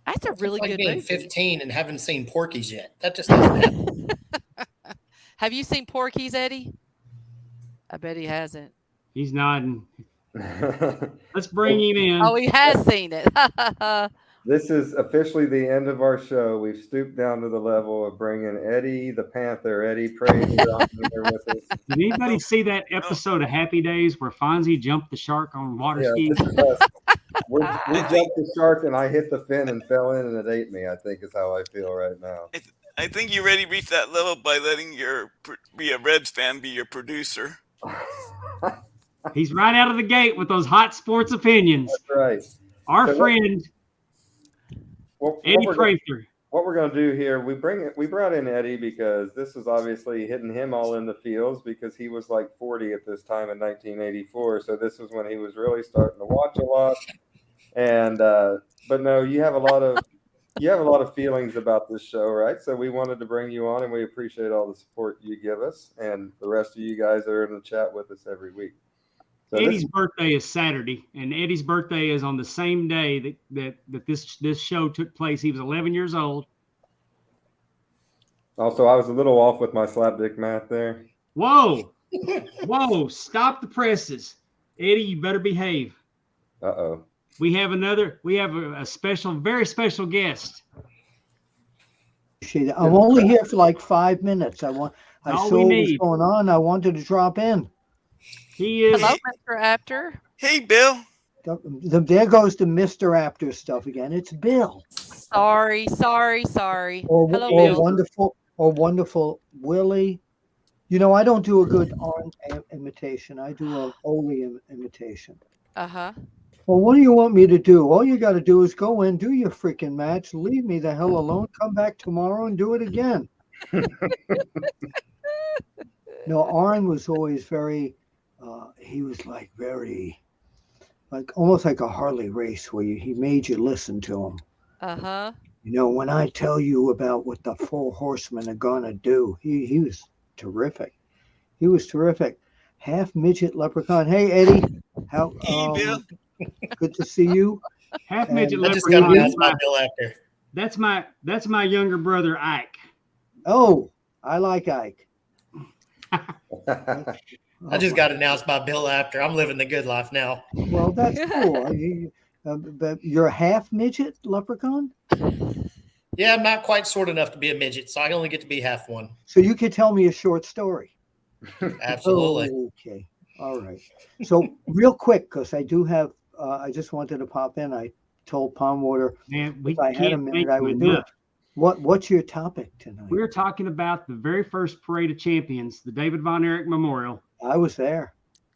That's a really like good being movie. 15 and haven't seen Porky's yet. That just doesn't happen. Have you seen Porky's, Eddie? I bet he hasn't. He's nodding. Let's bring him in. Oh, he has seen it. This is officially the end of our show. We've stooped down to the level of bringing Eddie the Panther. Eddie, praise God, here with us. Did anybody see that episode of Happy Days where Fonzie jumped the shark on water skis? We jumped the shark and I hit the fin and fell in and it ate me, I think is how I feel right now. I think you already reached that level by letting your be a Reds fan be your producer. He's right out of the gate with those hot sports opinions. That's right. Our friend Eddie Prather. What we're going to do here, we brought in Eddie because this is obviously hitting him all in the feels because he was like 40 at this time in 1984. So this was when he was really starting to watch a lot. And but no, you have a lot of feelings about this show, right? So we wanted to bring you on, and we appreciate all the support you give us, and the rest of you guys are in the chat with us every week. So Eddie's birthday is Saturday, and Eddie's birthday is on the same day that this show took place. He was 11 years old. Also, I was a little off with my slapdick math there. Whoa! Stop the presses. Eddie, you better behave. Uh-oh. We have a special, very special guest. I'm only here for like 5 minutes. I saw what was going on. I wanted to drop in. He is. Hello, Mr. Apter. Hey, Bill. There goes the Mr. Apter stuff again. It's Bill. Sorry. Or Bill. wonderful Willie. You know, I don't do a good Arn imitation. I do a Ole imitation. Uh-huh. Well, what do you want me to do? All you got to do is go in, do your freaking match, leave me the hell alone, come back tomorrow and do it again. No, Arn was always very, he was like almost like a Harley race where he made you listen to him. Uh-huh. You know, when I tell you about what the 4 horsemen are going to do, he was terrific. He was terrific. Half midget leprechaun. Hey, Eddie. Hey, Bill. Good to see you. Half midget I just got leprechaun. announced by Bill Apter. That's my younger brother Ike. Oh, I like Ike. I just got announced by Bill Apter. I'm living the good life now. Well, that's cool. But you're a half midget leprechaun? Yeah, I'm not quite short enough to be a midget, so I only get to be half one. So you could tell me a short story. Absolutely. Oh, okay. All right. So real quick, because I do have, I just wanted to pop in. I told Pondwater if I had a minute, I would do it. What's your topic tonight? We're talking about the very first Parade of Champions, the David Von Erich Memorial. I was there.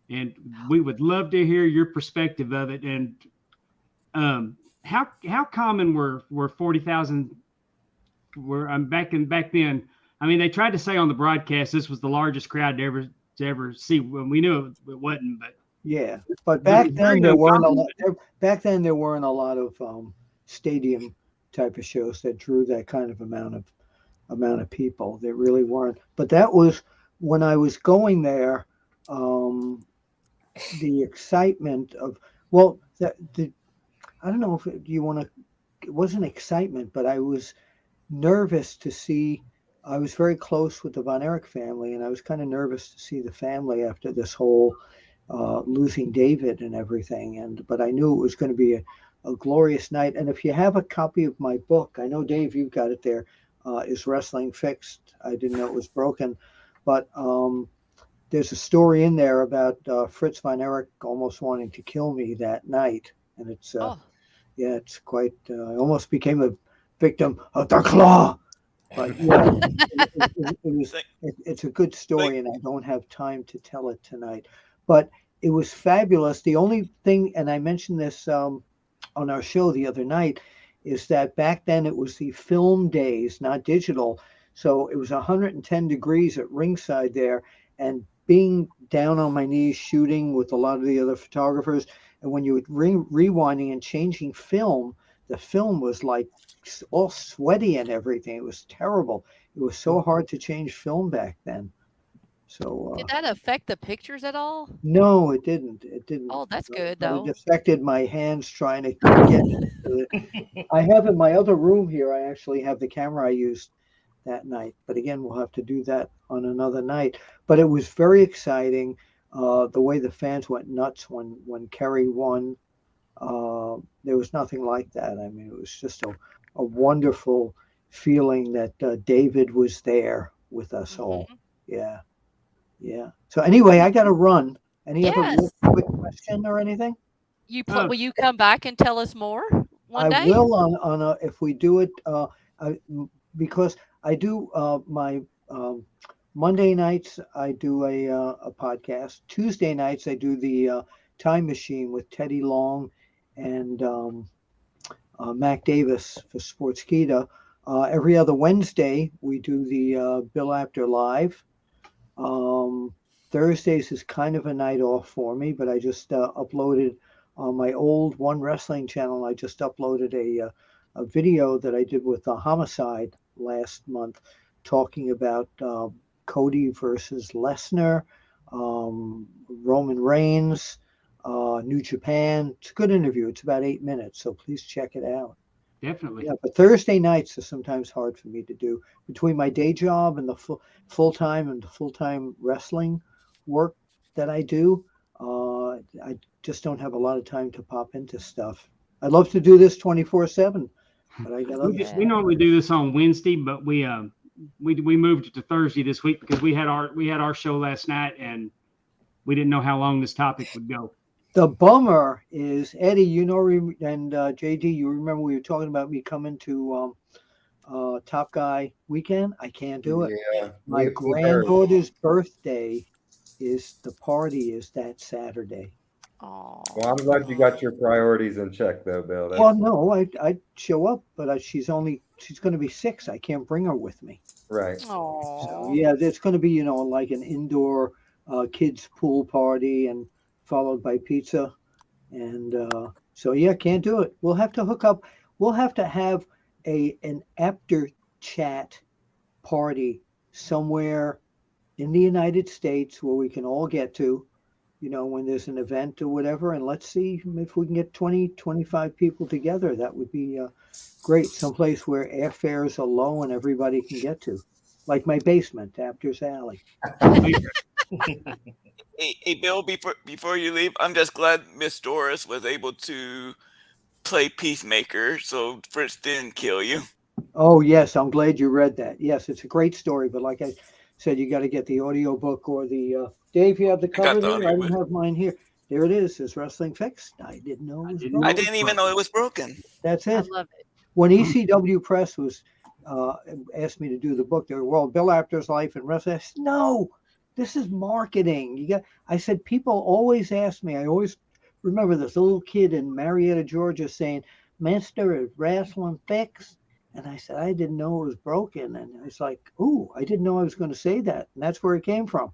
And we would love to hear your perspective of it. And how common were 40,000 back then? I mean, they tried to say on the broadcast this was the largest crowd to ever see. When we knew it wasn't, but yeah. But back then there weren't a lot of stadium type of shows that drew that kind of amount of people. There really weren't. But that was when I was going there. The excitement of I don't know if it wasn't excitement, but I was nervous to see. I was very close with the Von Erich family, and I was kind of nervous to see the family after this whole losing David and everything. But I knew it was going to be a glorious night. And if you have a copy of my book, I know Dave, you've got it there. Is Wrestling Fixed? I didn't know it was broken, but there's a story in there about Fritz Von Erich almost wanting to kill me that night, and it's it's quite. I almost became a victim of the claw. But yeah, it's a good story, and I don't have time to tell it tonight. But it was fabulous. The only thing, and I mentioned this on our show the other night, is that back then it was the film days, not digital. So it was 110 degrees at ringside there, and being down on my knees shooting with a lot of the other photographers. And when you were rewinding and changing film, the film was like all sweaty and everything. It was terrible. It was so hard to change film back then. So Did that affect the pictures at all? no, it didn't. It didn't. Oh, that's good But though. it affected my hands trying to get into it. I have in my other room here, I actually have the camera I used that night. But again, we'll have to do that on another night. But it was very exciting. The way the fans went nuts when Kerry won. There was nothing like that. I mean, it was just a wonderful feeling that David was there with us all. Yeah. Yeah. So anyway, I got to run. Any other Yes. quick question or anything? Will you come back and tell us more one I day? will on a, if we do it because I do my Monday nights I do a podcast. Tuesday nights I do the Time Machine with Teddy Long and Mac Davis for Sportskeeda. Every other Wednesday we do the Bill Apter Live. Thursdays is kind of a night off for me, but I just uploaded on my old One Wrestling channel. I just uploaded a video that I did with the Homicide last month, talking about Cody versus Lesnar, Roman Reigns, New Japan. It's a good interview. It's about 8 minutes, so please check it out. Definitely. Yeah, but Thursday nights are sometimes hard for me to do between my day job and the full-time wrestling work that I do. I just don't have a lot of time to pop into stuff. I'd love to do this 24/7, but I got we normally do this on Wednesday, but we moved it to Thursday this week because we had our show last night and we didn't know how long this topic would go. The bummer is, Eddie, and JD, you remember we were talking about me coming to Top Guy weekend? I can't do it. Yeah. My granddaughter's birthday is that Saturday. Oh. Well, I'm glad you got your priorities in check, though, Bill. Well, no, I'd show up, but she's going to be 6. I can't bring her with me. Right. So yeah, it's going to be like an indoor kids pool party and followed by pizza, and so yeah, can't do it. We'll have to hook up. We'll have to have an after chat party somewhere in the United States where we can all get to, when there's an event or whatever, and let's see if we can get 20-25 people together. That would be great. Someplace where airfares are low and everybody can get to, like my basement, Apter's Alley. Hey, Bill, before you leave, I'm just glad Miss Doris was able to play Peacemaker, so Fritz didn't kill you. Oh, yes, I'm glad you read that. Yes, it's a great story, but like I said, you got to get the audio book or the Dave, you have the cover there? I don't have mine here. There it is. It's Wrestling Fixed. I didn't know it was broken. I didn't even know it was broken. That's it. I love it. When ECW Press was asked me to do the book, they were, well, Bill Apter's Life and Wrestling. I said, no, this is marketing. I said, people always ask me. I always remember this little kid in Marietta, Georgia saying, Mr. is Wrestling Fixed. And I said, I didn't know it was broken. And it's like, ooh, I didn't know I was going to say that. And that's where it came from.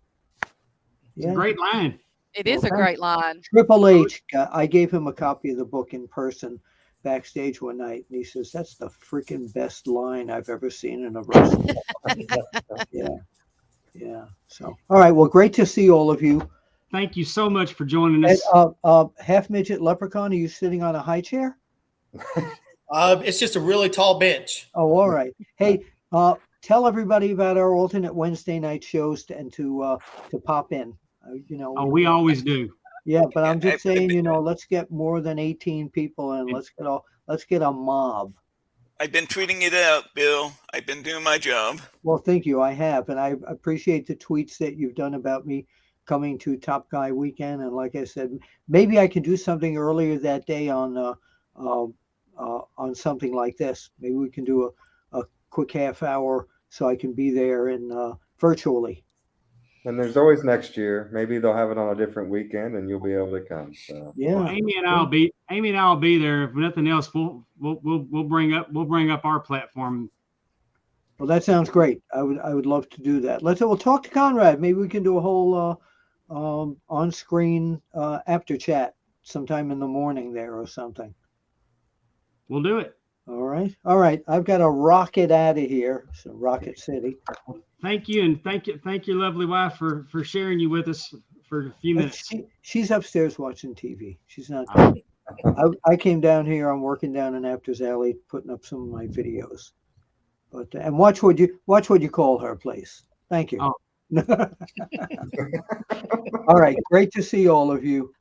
It's a great line. It is a great line. Triple H, I gave him a copy of the book in person backstage one night. And he says, that's the freaking best line I've ever seen in a wrestling. Yeah. So, all right. Well, great to see all of you. Thank you so much for joining us. Half midget leprechaun, are you sitting on a high chair? It's just a really tall bench. Oh, all right. Hey, tell everybody about our alternate Wednesday night shows and to pop in. We always do. Yeah, but I'm just saying, let's get more than 18 people and let's get a mob. I've been tweeting it out, Bill. I've been doing my job. Well, thank you. I have, and I appreciate the tweets that you've done about me coming to Top Guy weekend. And like I said, maybe I can do something earlier that day on something like this. Maybe we can do a quick half hour so I can be there and virtually. And there's always next year. Maybe they'll have it on a different weekend, and you'll be able to come. So Yeah. Well, Amy and I'll be there. If nothing else, we'll bring up our platform. Well, that sounds great. I would love to do that. We'll talk to Conrad. Maybe we can do a whole on-screen after chat sometime in the morning there or something. We'll do it. All right. I've got to rocket out of here. So Rocket City. Thank you, and thank your lovely wife for sharing you with us for a few minutes. She's upstairs watching TV. She's not. I came down here. I'm working down in Apter's Alley, putting up some of my videos. But and watch what you call her, please. Thank you. Oh. All right, great to see all of you.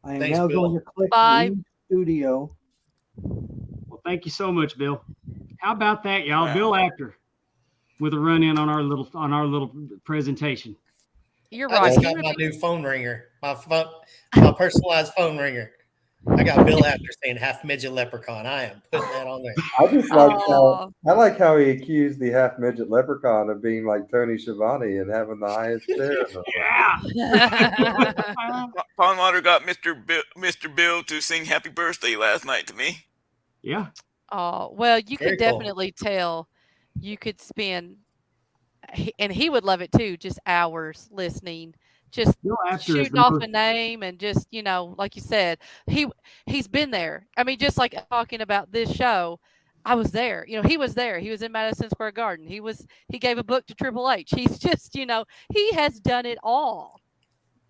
I am Thanks, now Bill. going to click Bye. leave studio. Well, thank you so much, Bill. How about that, y'all? Bill Apter with a run-in on our little presentation. You're I right. just got my new phone ringer, my personalized phone ringer. I got Bill Apter saying half midget leprechaun. I am putting that on there. I just like how he accused the half midget leprechaun of being like Tony Schiavone and having the highest share. Yeah. Pondwater got Mr. Bill to sing "Happy Birthday" last night to me. Yeah. Oh, well, you Very could cool. definitely tell. You could spend, and he would love it too, just hours listening, just Bill Apter is shooting the off most- a name, and just, like you said, he's been there. I mean, just like talking about this show, I was there. He was there. He was in Madison Square Garden. He gave a book to Triple H. He's just, he has done it all.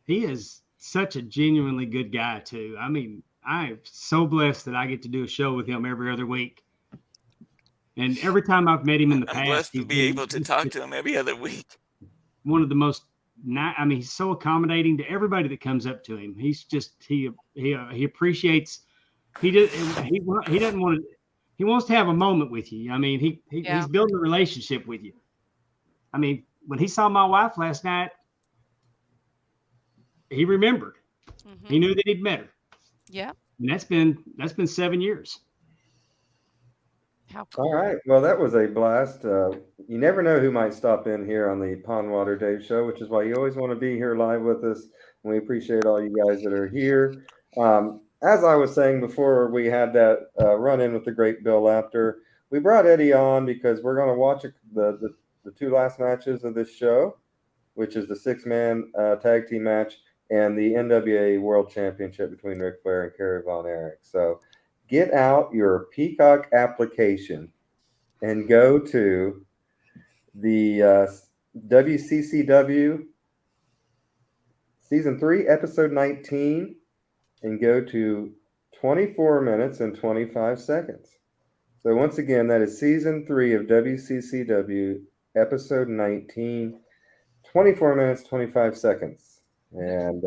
He is such a genuinely good guy too. I mean, I'm so blessed that I get to do a show with him every other week. And every time I've met him in the past, I'm blessed to he's be been able to talk to him every other week. one of the most. I mean, he's so accommodating to everybody that comes up to him. He's just he appreciates. He doesn't want to. He wants to have a moment with you. I mean, he's building a relationship with you. I mean, when he saw my wife last night, he remembered. Mhm. He knew that he'd met her. Yeah. And that's been 7 years. How cool. All right. Well, that was a blast. You never know who might stop in here on the Pondwater Dave show, which is why you always want to be here live with us. And we appreciate all you guys that are here. As I was saying before, we had that run-in with the great Bill Apter. We brought Eddie on because we're going to watch the two last matches of this show, which is the six-man tag team match and the NWA World Championship between Ric Flair and Kerry Von Erich. So get out your Peacock application and go to the WCCW Season 3, Episode 19, and go to 24 minutes and 25 seconds. So once again, that is Season 3 of WCCW, Episode 19, 24 minutes, 25 seconds. And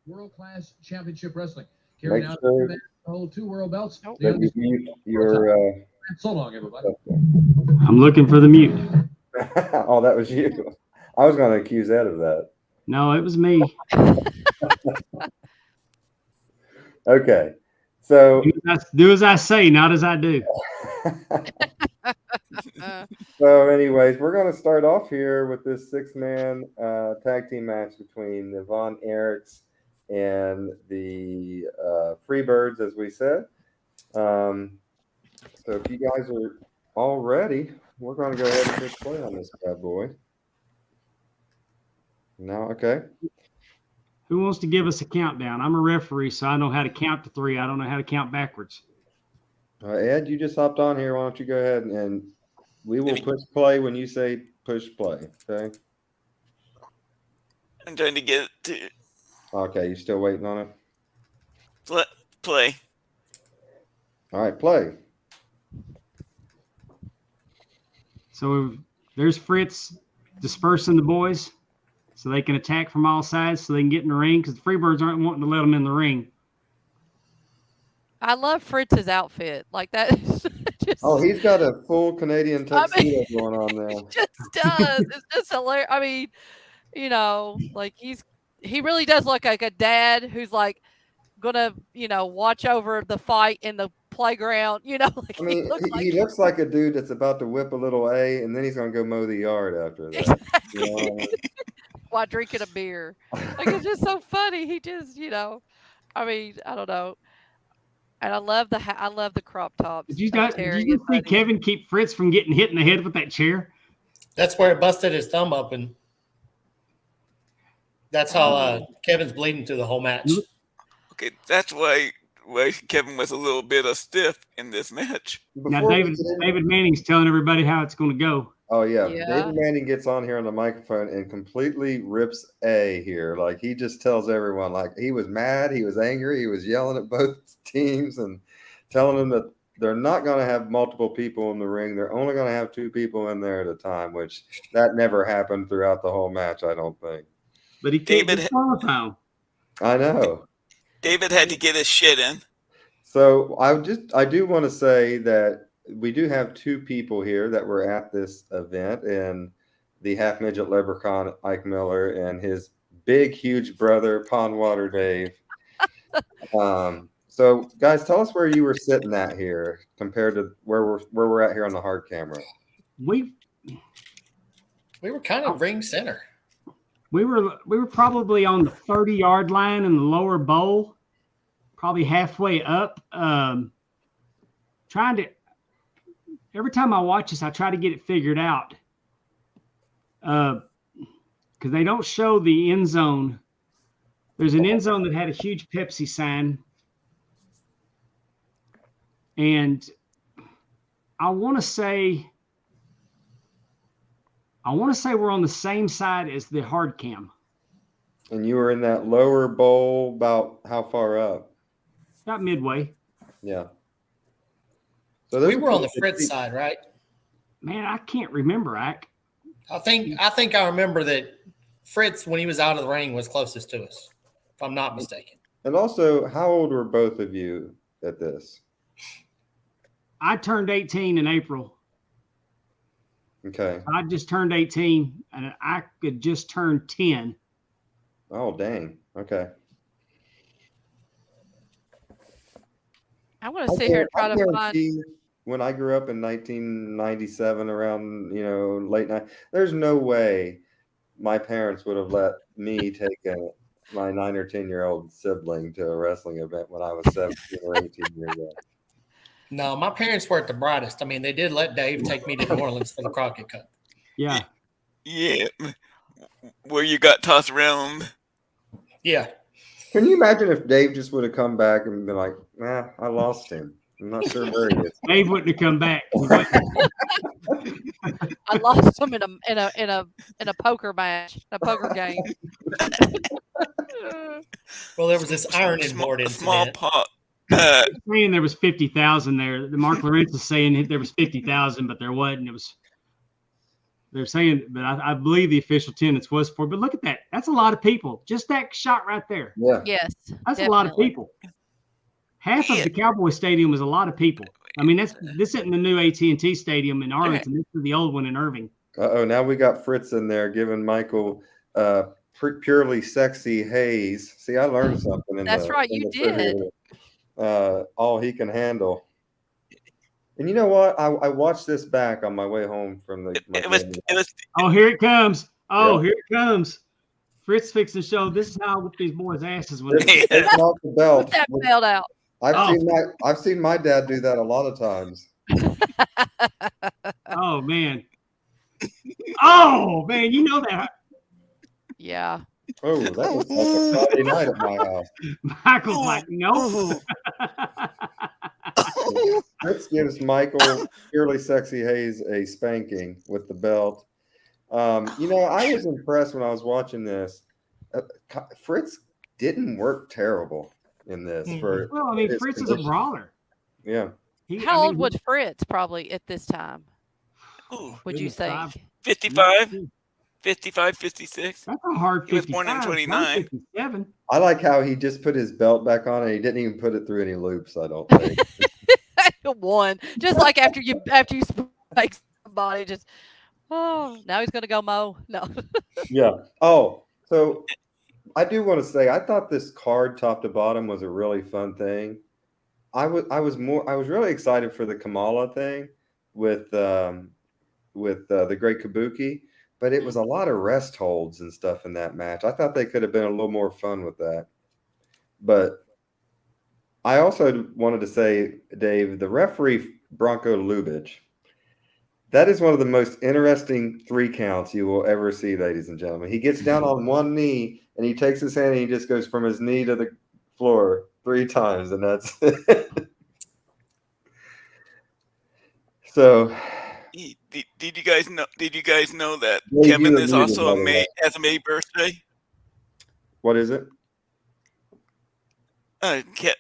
World-class championship wrestling. make Carrying out sure the whole 2 world belts. Nope. that you mute your So long, everybody. I'm looking for the mute. oh, that was you. I was going to accuse Ed of that. No, it was me. Okay. So Do as I say, not as I do. So, anyways, we're going to start off here with this six-man tag team match between the Von Erichs and the Freebirds, as we said. So, if you guys are all ready, we're going to go ahead and hit play on this bad boy. No, okay. Who wants to give us a countdown? I'm a referee, so I know how to count to 3. I don't know how to count backwards. Ed, you just hopped on here. Why don't you go ahead and we will push play when you say push play. Okay. I'm trying to get it to Okay, you still waiting on it? play. All right, play. So there's Fritz dispersing the boys so they can attack from all sides so they can get in the ring because the Freebirds aren't wanting to let them in the ring. I love Fritz's outfit. Like that. Just, Oh, he's got a full Canadian tuxedo going on there. he just does. It's just hilarious. I mean, like he really does look like a dad who's like gonna, watch over the fight in the playground. Like I mean, he looks like a dude that's about to whip a little A, and then he's gonna go mow the yard after that. You know? while drinking a beer. Like, it's just so funny. He just, I mean, I don't know. And I love the crop tops. Did you of Did Terry you and see Buddy. Kevin keep Fritz from getting hit in the head with that chair? That's where it busted his thumb open. That's how Kevin's bleeding through the whole match. Okay, that's why Kevin was a little bit of stiff in this match. Now, Before we David get into- David Manning's telling everybody how it's going to go. Oh yeah. Yeah. David Manning gets on here on the microphone and completely rips A here. Like he just tells everyone, like he was mad, he was angry, he was yelling at both teams and telling them that they're not going to have multiple people in the ring. They're only going to have 2 people in there at a time, which that never happened throughout the whole match, I don't think. But he can't David- disqualify him. I know. David had to get his shit in. So I do want to say that we do have 2 people here that were at this event, and the half midget leprechaun Ike Miller and his big huge brother Pondwater Dave. So guys, tell us where you were sitting at here compared to where we're at here on the hard camera. We We were kind of ring center. we were probably on the 30-yard line in the lower bowl, probably halfway up. Trying to every time I watch this, I try to get it figured out. Because they don't show the end zone. There's an end zone that had a huge Pepsi sign. And I want to say we're on the same side as the hard cam. And you were in that lower bowl about how far up? About midway. Yeah. So We were on the Fritz side, right? Man, I can't remember, Ike. I think I remember that Fritz, when he was out of the ring, was closest to us, if I'm not mistaken. And also, how old were both of you at this? I turned 18 in April. Okay. I just turned 18, and I could just turn 10. Oh, dang. Okay. I want to sit here and try I to find. guarantee when I grew up in 1997, around late night, there's no way my parents would have let me take my 9 or 10-year-old sibling to a wrestling event when I was 17 or 18 years old. No, my parents weren't the brightest. I mean, they did let Dave take me to New Orleans for the Crockett Cup. Yeah. Yeah, where you got tossed around. Yeah. Can you imagine if Dave just would have come back and been like, "Nah, I lost him. I'm not sure where he is." Dave wouldn't have come back. I lost him in a poker match, a poker game. Well, there was this ironing board A small incident. pot. Saying there was 50,000 there. The Mark Lawrence is saying there was 50,000, but there wasn't. They're saying, but I believe the official attendance was 4. But look at that. That's a lot of people. Just that shot right there. Yeah. Yes, That's a lot of definitely. people. Half of the Cowboy Stadium is a lot of people. I mean, this isn't the new AT&T Stadium in Arlington. This is the old one in Irving. Uh-oh, now we got Fritz in there giving Michael purely sexy haze. See, I learned something. That's right, you did. All he can handle. And you know what? I watched this back on my way home from the. It was Oh, here it comes. Oh, Yeah. here it comes. Fritz fixing to show this is how I whip these boys' asses when It's not the belt. Put that belt out. I've seen my dad do that a lot of times. oh man. Oh man, you know that. Yeah. Oh, that was like a Friday night at my house. Michael's like, no. Fritz gives Michael purely sexy haze a spanking with the belt. I was impressed when I was watching this. Fritz didn't work terrible in this. For Well, I mean, his Fritz is a position. brawler. Yeah. How old was Fritz probably at this time? Ooh, Would you Goodness, think? 55, 55, 56. That's a hard He was 55. born in It's not 29. 57. I like how he just put his belt back on and he didn't even put it through any loops, I don't think. One, just like after you make somebody, just now he's gonna go mow. No. Yeah. Oh, so I do want to say I thought this card top to bottom was a really fun thing. I was really excited for the Kamala thing with the Great Kabuki, but it was a lot of rest holds and stuff in that match. I thought they could have been a little more fun with that. But I also wanted to say, Dave, the referee, Bronco Lubitsch, that is one of the most interesting 3 counts you will ever see, ladies and gentlemen. He gets down on one knee, and he takes his hand, and he just goes from his knee to the floor 3 times, and that's it. So, did you guys know? Did you guys know that Dave, Kevin is also has a May birthday? What is it?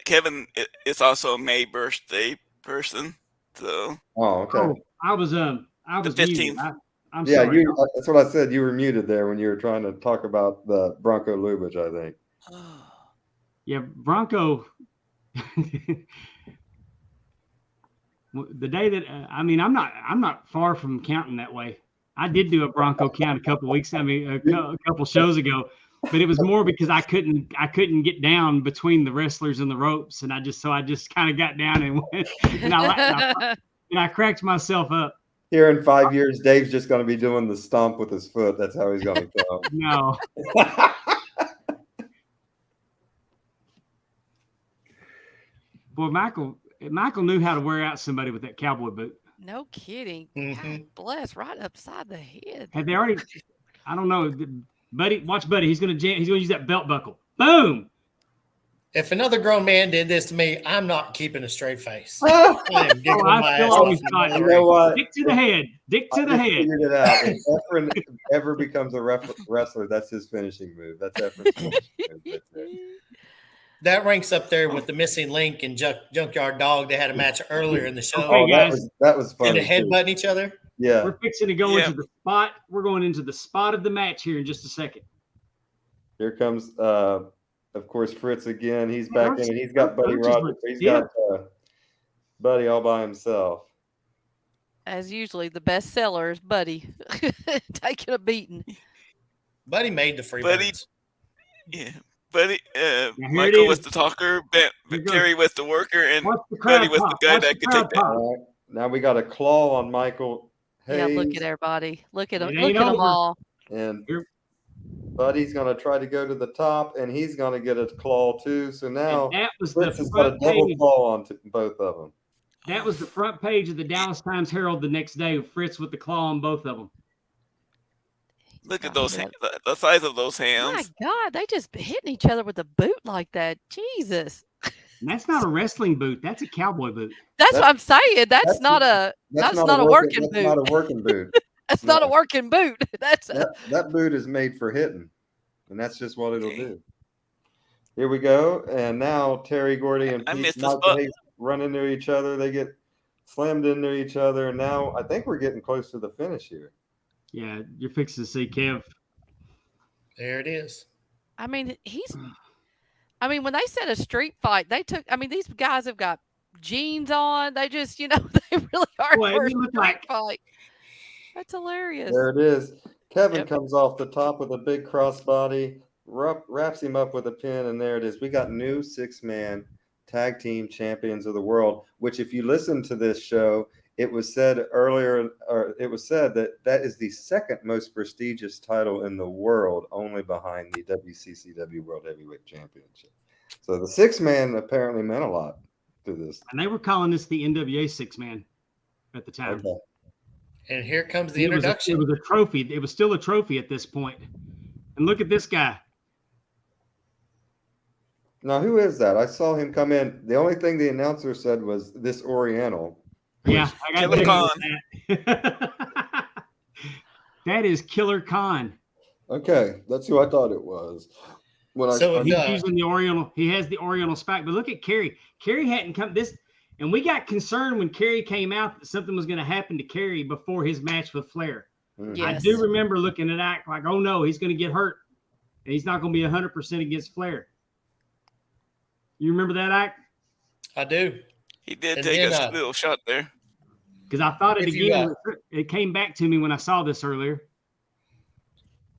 Kevin is also a May birthday person. So. Oh, okay. Oh, I was The muted. 15th. I'm Yeah, sorry. that's what I said. You were muted there when you were trying to talk about the Bronco Lubitsch, I think. Yeah, Bronco. The day that I'm not far from counting that way. I did do a Bronco count a couple weeks. A couple shows ago, but it was more because I couldn't get down between the wrestlers and the ropes, and I just kind of got down and went, and I cracked myself up. Here in 5 years, Dave's just going to be doing the stomp with his foot. That's how he's going to count. No. Boy, Michael knew how to wear out somebody with that cowboy boot. No kidding. Mm-hmm. God bless, right upside the head. Have they already? I don't know, Buddy. Watch, Buddy. He's gonna use that belt buckle. Boom. If another grown man did this to me, I'm not keeping a straight face. I am giggling my ass off. You know what? Dick to the head. Dick to the head. Figured it out. If Efren ever becomes a wrestler, that's his finishing move. That's Efren's finishing move. That's it. That ranks up there with the missing link and Junkyard Dog. They had a match earlier in the show. Okay, guys. That was fun. And headbutting each other. Yeah. We're fixing to go into the spot. We're going into the spot of the match here in just a second. Here comes, of course, Fritz again. He's back in, and he's got Buddy Rogers. He's got Buddy all by himself. As usually, the best seller is Buddy taking a beating. Buddy made the Freebirds. Yeah. Buddy, Michael was the talker, Kerry was the worker, and Buddy was the guy that could take that. All right. Now we got a claw on Michael Hayes. Yeah, look at everybody. Look at them. It Look ain't at them over. all. And Buddy's going to try to go to the top, and he's going to get a claw too. So now that was Fritz the has got a front double page. claw on both of them. That was the front page of the Dallas Times-Herald the next day. Fritz with the claw on both of them. Look at those the size of those My hands. God, they just hitting each other with a boot like that. Jesus. And that's not a wrestling boot. That's a cowboy boot. That's what I'm saying. That's not a working boot. That's not a working boot. That's not a working boot. That's that boot is made for hitting, and that's just what it'll do. Here we go, and now Terry Gordy and Pete Hayes run into each other. They get slammed into each other, and now I think we're getting close to the finish here. Yeah, you're fixing to see Kev. There it is. I mean, when they said a street fight, these guys have got jeans on. They just, they really are for a street fight. That's hilarious. There it is. Kevin comes off the top with a big crossbody, wraps him up with a pin, and there it is. We got new 6-man tag team champions of the world, which if you listen to this show, it was said earlier, or it was said that is the second most prestigious title in the world, only behind the WCCW World Heavyweight Championship. So the 6-man apparently meant a lot to this. And they were calling this the NWA 6-man at the time. Okay. And here comes the introduction. It was a trophy. It was still a trophy at this point. And look at this guy. Now, who is that? I saw him come in. The only thing the announcer said was this Oriental. Yeah, I got Killer Khan. That. That is Killer Khan. Okay, that's who I thought it was. He's using the Oriental. He has the Oriental spike. But look at Kerry. Kerry hadn't come and we got concerned when Kerry came out that something was going to happen to Kerry before his match with Flair. Yes. I do remember looking at Ike like, oh no, he's going to get hurt, and he's not going to be 100% against Flair. You remember that, Ike? I do. He did take a little shot there. Because I thought it again. It came back to me when I saw this earlier.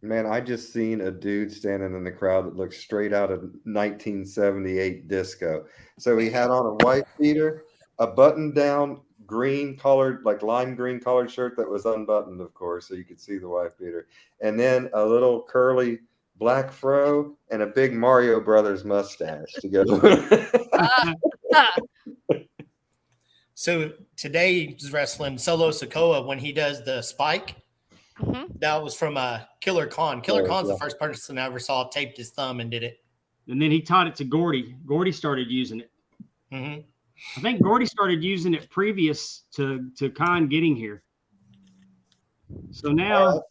Man, I just seen a dude standing in the crowd that looks straight out of 1978 disco. So he had on a white beater, a button-down green colored, like lime green colored shirt that was unbuttoned, of course, so you could see the wife beater, and then a little curly black fro and a big Mario Brothers mustache to go. So today he's wrestling Solo Sikoa when he does the spike. That was from Killer Khan. Killer Khan's the first person I ever saw taped his thumb and did it. And then he taught it to Gordy. Gordy started using it. I think Gordy started using it previous to Khan getting here. So now,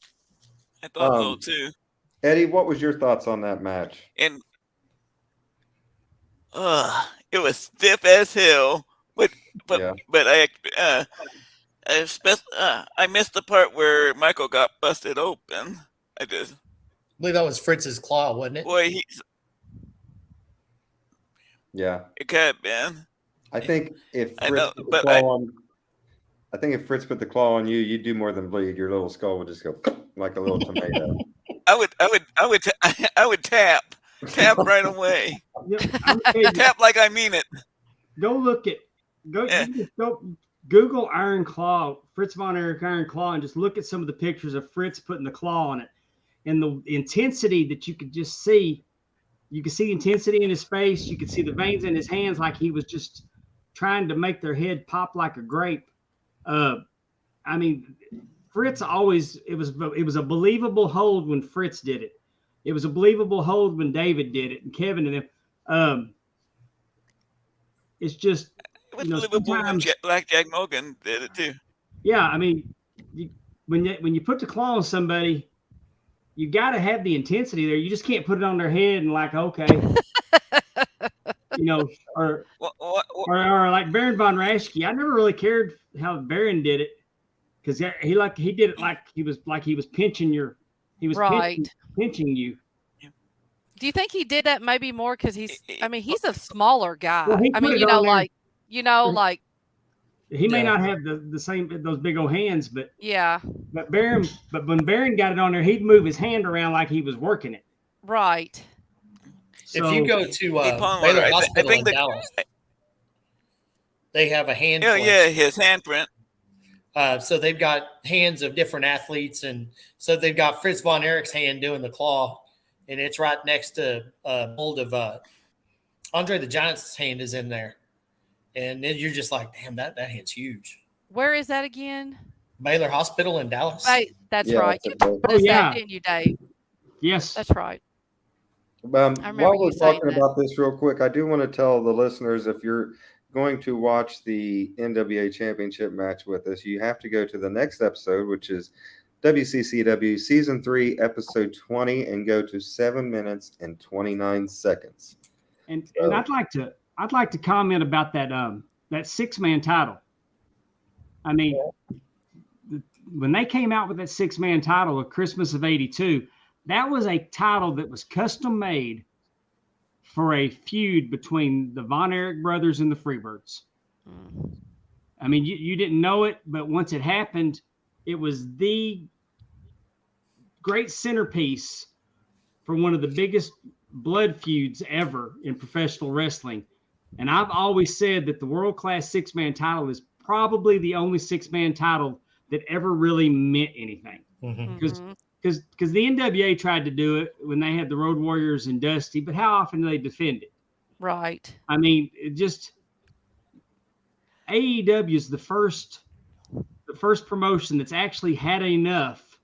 I thought so too. Eddie, what was your thoughts on that match? And it was stiff as hell. But I missed the part where Michael got busted open. I believe that was Fritz's claw, wasn't it? Boy, it could have been. I think if Fritz put the claw on you, you'd do more than bleed. Your little skull would just go like a little tomato. I would tap right away. Tap like I mean it. Go Google Iron Claw, Fritz Von Erich Iron Claw, and just look at some of the pictures of Fritz putting the claw on it, and the intensity that you could just see. You could see the intensity in his face. You could see the veins in his hands, like he was just trying to make their head pop like a grape. I mean, Fritz always, it was a believable hold when Fritz did it. It was a believable hold when David did it and Kevin and them. It's just, when Blackjack Morgan did it too. Yeah, I mean, when you put the claw on somebody, you got to have the intensity there. You just can't put it on their head and like, okay, or like Baron Von Raschke. I never really cared how Baron did it because he did it like he was pinching pinching you. Do you think he did that maybe more because he's a smaller guy? Well, he may not have the same those big old hands, but when Baron got it on there, he'd move his hand around like he was working it. Right. So, if you go to Baylor Hospital in Dallas, they have a hand. His handprint. So they've got hands of different athletes, and so they've got Fritz Von Erich's hand doing the claw, and it's right next to a mold of Andre the Giant's hand is in there. And then you're just like, damn, that hand's huge. Where is that again? Baylor Hospital in Dallas. Right, that's right. You told us that, didn't you, Dave? Yes. That's right. While we're talking about this real quick, I do want to tell the listeners, if you're going to watch the NWA Championship match with us, you have to go to the next episode, which is WCCW Season 3, Episode 20, and go to 7 minutes and 29 seconds. And I'd like to comment about that 6-man title. I mean, when they came out with that 6-man title of Christmas of '82, that was a title that was custom made for a feud between the Von Erich brothers and the Freebirds. I mean, you didn't know it, but once it happened, it was the great centerpiece for one of the biggest blood feuds ever in professional wrestling. And I've always said that the world-class 6-man title is probably the only 6-man title that ever really meant anything. Because the NWA tried to do it when they had the Road Warriors and Dusty, but how often do they defend it? Right. I mean, AEW is the first promotion that's actually had enough,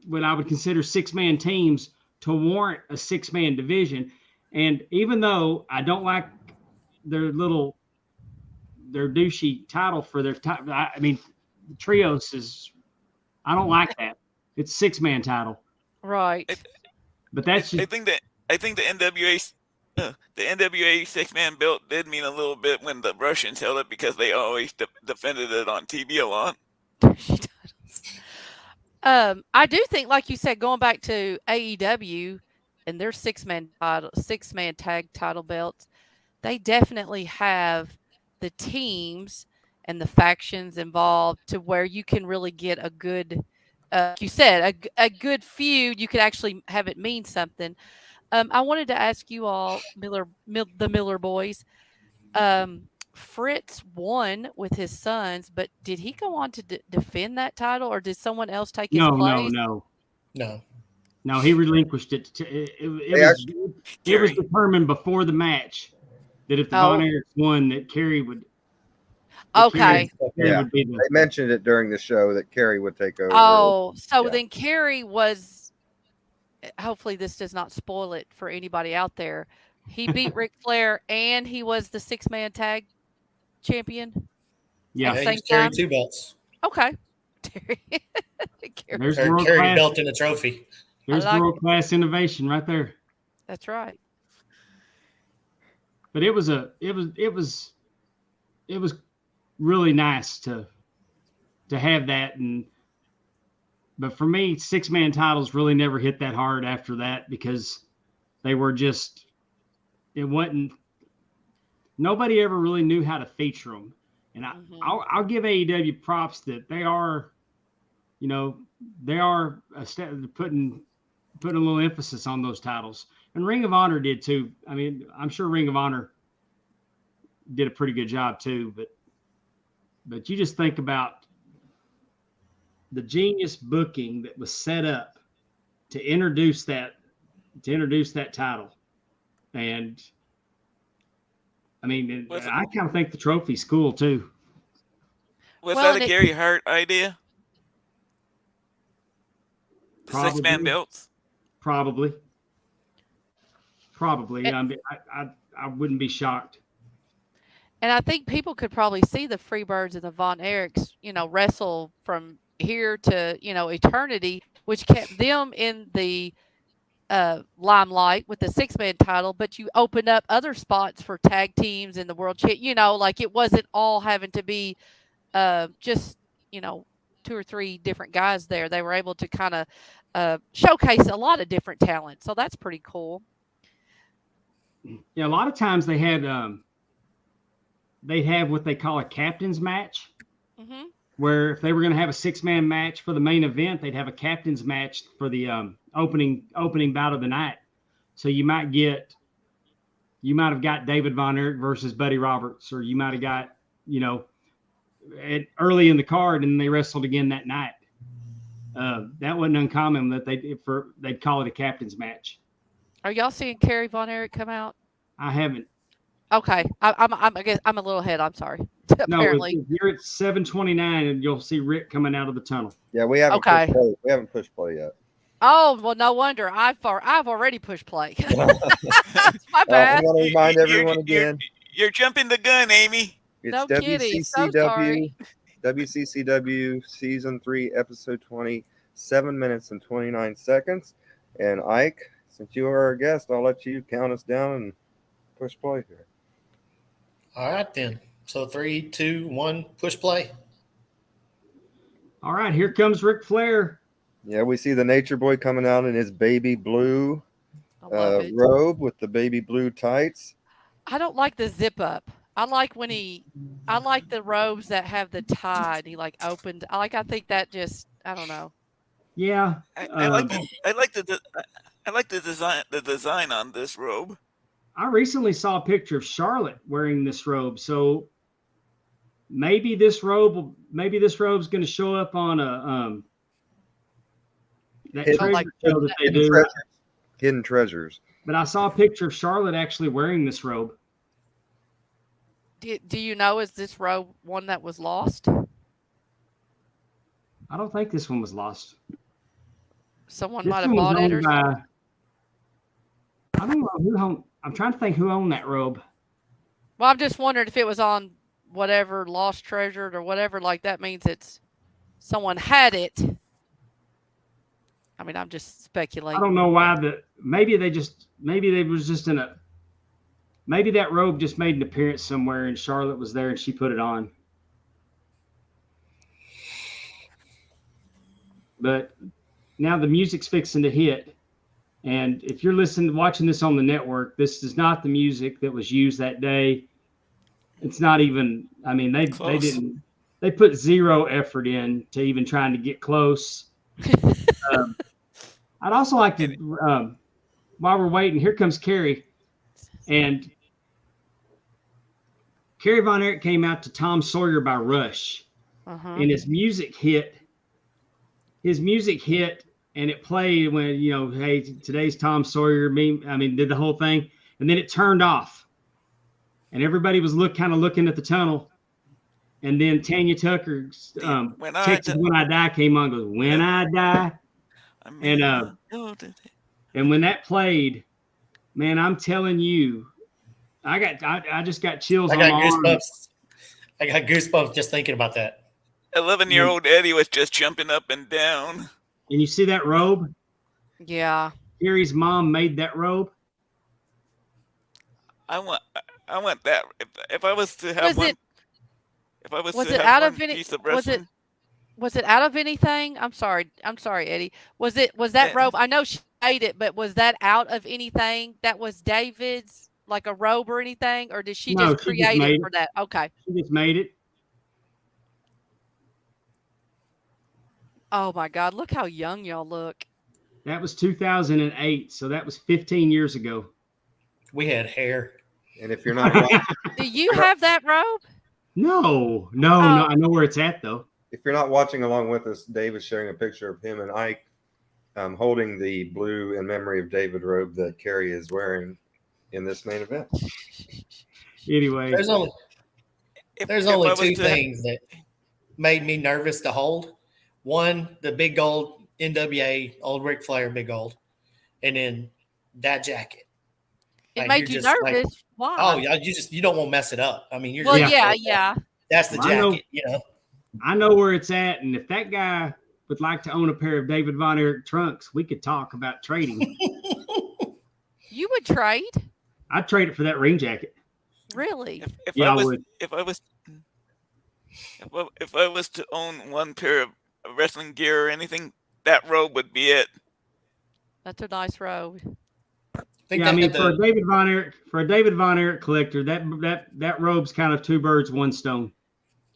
what I would consider 6-man teams, to warrant a 6-man division. And even though I don't like their douchey title for their title, I mean, trios is, I don't like that. It's 6-man title. Right. But that's I think the NWA 6-man belt did mean a little bit when the Russians held it, because they always defended it on TV a lot. I do think, like you said, going back to AEW and their 6-man tag title belts, they definitely have the teams and the factions involved to where you can really get a good, like you said, a good feud. You could actually have it mean something. I wanted to ask you all, the Miller boys, Fritz won with his sons, but did he go on to defend that title, or did someone else take his place? No, he relinquished it. It was determined before the match that if the Von Erichs won, that Kerry would. Okay. Kerry would be they mentioned it during the show that Kerry would take over. Oh, so then Kerry was. Hopefully, this does not spoil it for anybody out there. He beat Ric Flair, and he was the 6-man tag champion. Yeah, he's carried 2 belts. Okay. There's Kerry belt in a trophy. There's world-class innovation right there. That's right. But it was really nice to have that, but for me, 6-man titles really never hit that hard after that because they were just nobody ever really knew how to feature them, and I'll give AEW props that they are putting a little emphasis on those titles, and Ring of Honor did too. I mean, I'm sure Ring of Honor did a pretty good job too, but you just think about the genius booking that was set up to introduce that title. And I mean, I kind of think the trophy's cool too. Was that a Gary Hart idea? The 6-man belts? Probably. I wouldn't be shocked. And I think people could probably see the Freebirds and the Von Erichs, wrestle from here to, eternity, which kept them in the limelight with the 6-man title, but you opened up other spots for tag teams in the world like it wasn't all having to be just 2 or 3 different guys there. They were able to kind of showcase a lot of different talent, so that's pretty cool. Yeah, a lot of times they had they'd have what they call a captain's match, where if they were going to have a 6-man match for the main event, they'd have a captain's match for the opening bout of the night. So you might have got David Von Erich versus Buddy Roberts, or you might have got, early in the card, and they wrestled again that night. That wasn't uncommon that they'd call it a captain's match. Are y'all seeing Kerry Von Erich come out? I haven't. Okay, I guess I'm a little ahead. I'm sorry. Apparently, no, you're at 7:29, and you'll see Rick coming out of the tunnel. Yeah, we haven't. Pushed play yet. Oh well, no wonder. I've already pushed play. My bad. I want to remind everyone again. You're jumping the gun, Amy. It's no WCCW, kidding. So sorry. WCCW Season 3, Episode 20, 7 minutes and 29 seconds. And Ike, since you are our guest, I'll let you count us down and push play here. All right, then. So 3, 2, 1, push play. All right, here comes Ric Flair. Yeah, we see the Nature Boy coming out in his baby blue robe with the baby blue tights. I don't like the zip up. I like the robes that have the tie. And he opened. I think that just, I don't know. Yeah, I like the design on this robe. I recently saw a picture of Charlotte wearing this robe, so maybe this robe's going to show up on a that treasure show that they do. Hidden Treasures. But I saw a picture of Charlotte actually wearing this robe. Do you know, is this robe one that was lost? I don't think this one was lost. Someone might have bought it or something. I don't know who owned. I'm trying to think who owned that robe. Well, I'm just wondering if it was on whatever Lost Treasured or whatever, that means it's someone had it. I mean, I'm just speculating. I don't know why maybe that robe just made an appearance somewhere and Charlotte was there and she put it on. But now the music's fixing to hit. And if you're watching this on the network, this is not the music that was used that day. It's not even, I mean, they put zero effort in to even trying to get close. I'd also like to, while we're waiting, here comes Kerry. And Kerry Von Erich came out to Tom Sawyer by Rush, and his music hit. And it played when, hey, today's Tom Sawyer. Did the whole thing, and then it turned off, and everybody was kind of looking at the tunnel, and then Tanya Tucker's Texas When I Die came on, goes When I Die, and when that played, man, I'm telling you, I just got chills on my goosebumps. I got goosebumps just thinking about that. 11-year-old Eddie was just jumping up and down. And you see that robe? Yeah. Kerry's mom made that robe. I want that. If I was to have one, piece of wrestling, was it out of anything? I'm sorry, Eddie. Was that robe? I know she made it, but was that out of anything? That was David's, like a robe or anything, or did she just create it for that? Okay. She just made it. Oh my God! Look how young y'all look. That was 2008, so that was 15 years ago. We had hair. And if you're not watching, do you have that robe? No. I know where it's at though. If you're not watching along with us, Dave is sharing a picture of him and Ike holding the blue in memory of David robe that Kerry is wearing in this main event. Anyway, there's only two things that made me nervous to hold. One, the big gold NWA, old Ric Flair, big gold, and then that jacket. It made you nervous. Why? Oh, you don't want to mess it up. I mean, you're yeah. That's the jacket, I know where it's at, and if that guy would like to own a pair of David Von Erich trunks, we could talk about trading. You would trade? I'd trade it for that ring jacket. Really? If I was to own one pair of wrestling gear or anything, that robe would be it. That's a nice robe. For a David Von Erich collector, that robe's kind of two birds, one stone.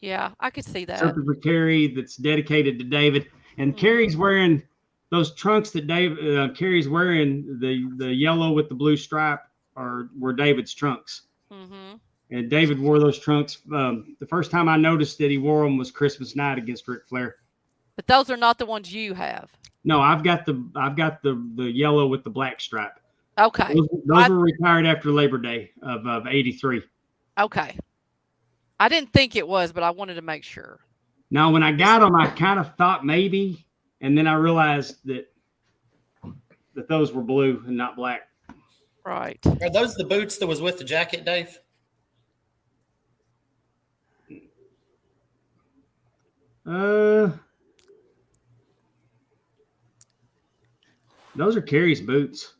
Yeah, I could see that. Something for Kerry that's dedicated to David, and Kerry's wearing those trunks that Kerry's wearing, the yellow with the blue stripe were David's trunks. Mm-hmm. And David wore those trunks. The first time I noticed that he wore them was Christmas night against Ric Flair. But those are not the ones you have. No, I've got the yellow with the black stripe. Okay. Those were retired after Labor Day of 83. Okay. I didn't think it was, but I wanted to make sure. Now, when I got them, I kind of thought maybe, and then I realized that those were blue and not black. Right. Are those the boots that was with the jacket, Dave? Those are Kerry's boots.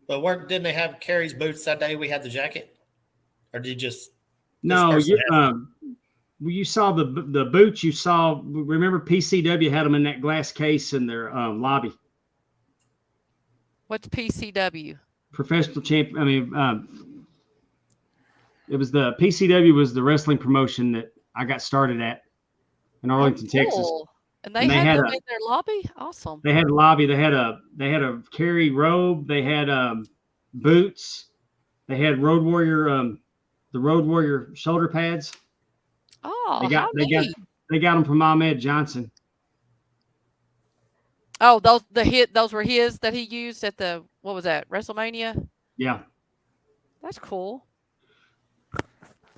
But didn't they have Kerry's boots that day we had the jacket? Or did you just... No, you saw the boots you saw. Remember PCW had them in that glass case in their lobby. What's PCW? Professional champion. It was the PCW was the wrestling promotion that I got started at in Arlington, Texas. And they had them in their lobby? Awesome. They had a lobby. They had a Kerry robe. They had boots. They had Road Warrior, the Road Warrior shoulder pads. Oh, they got them from Ahmed Johnson. Oh, those were his that he used at what was that, WrestleMania? Yeah. That's cool.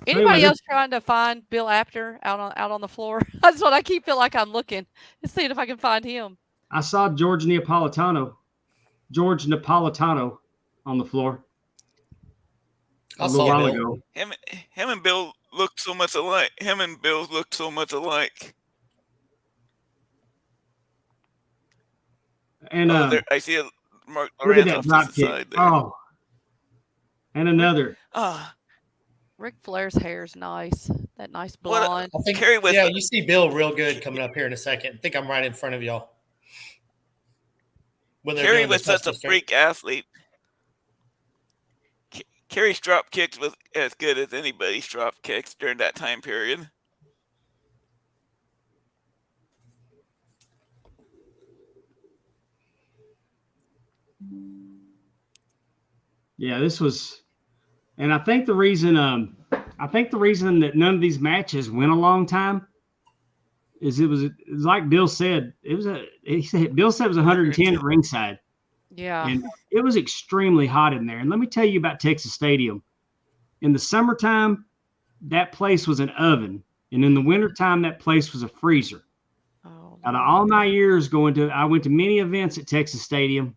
Anybody else trying to find Bill Apter out on the floor? That's what I keep feeling like I'm looking and seeing if I can find him. I saw George Napolitano on the floor a little while ago. Him and Bill looked so much alike. And I see a Mark look at Lawrence that off to the drop side kick. there. Oh, and another. Ric Flair's hair is nice. That nice blonde. I think you see Bill real good coming up here in a second. I think I'm right in front of y'all. Kerry was such a freak athlete. Kerry's drop kicks was as good as anybody's drop kicks during that time period. Yeah, this was And I think the reason that none of these matches went a long time is it was like Bill said. Bill said it was 110 at ringside. Yeah. And it was extremely hot in there. And let me tell you about Texas Stadium. In the summertime, that place was an oven. And in the wintertime, that place was a freezer. Oh, Out of all my years I went to many events at Texas Stadium.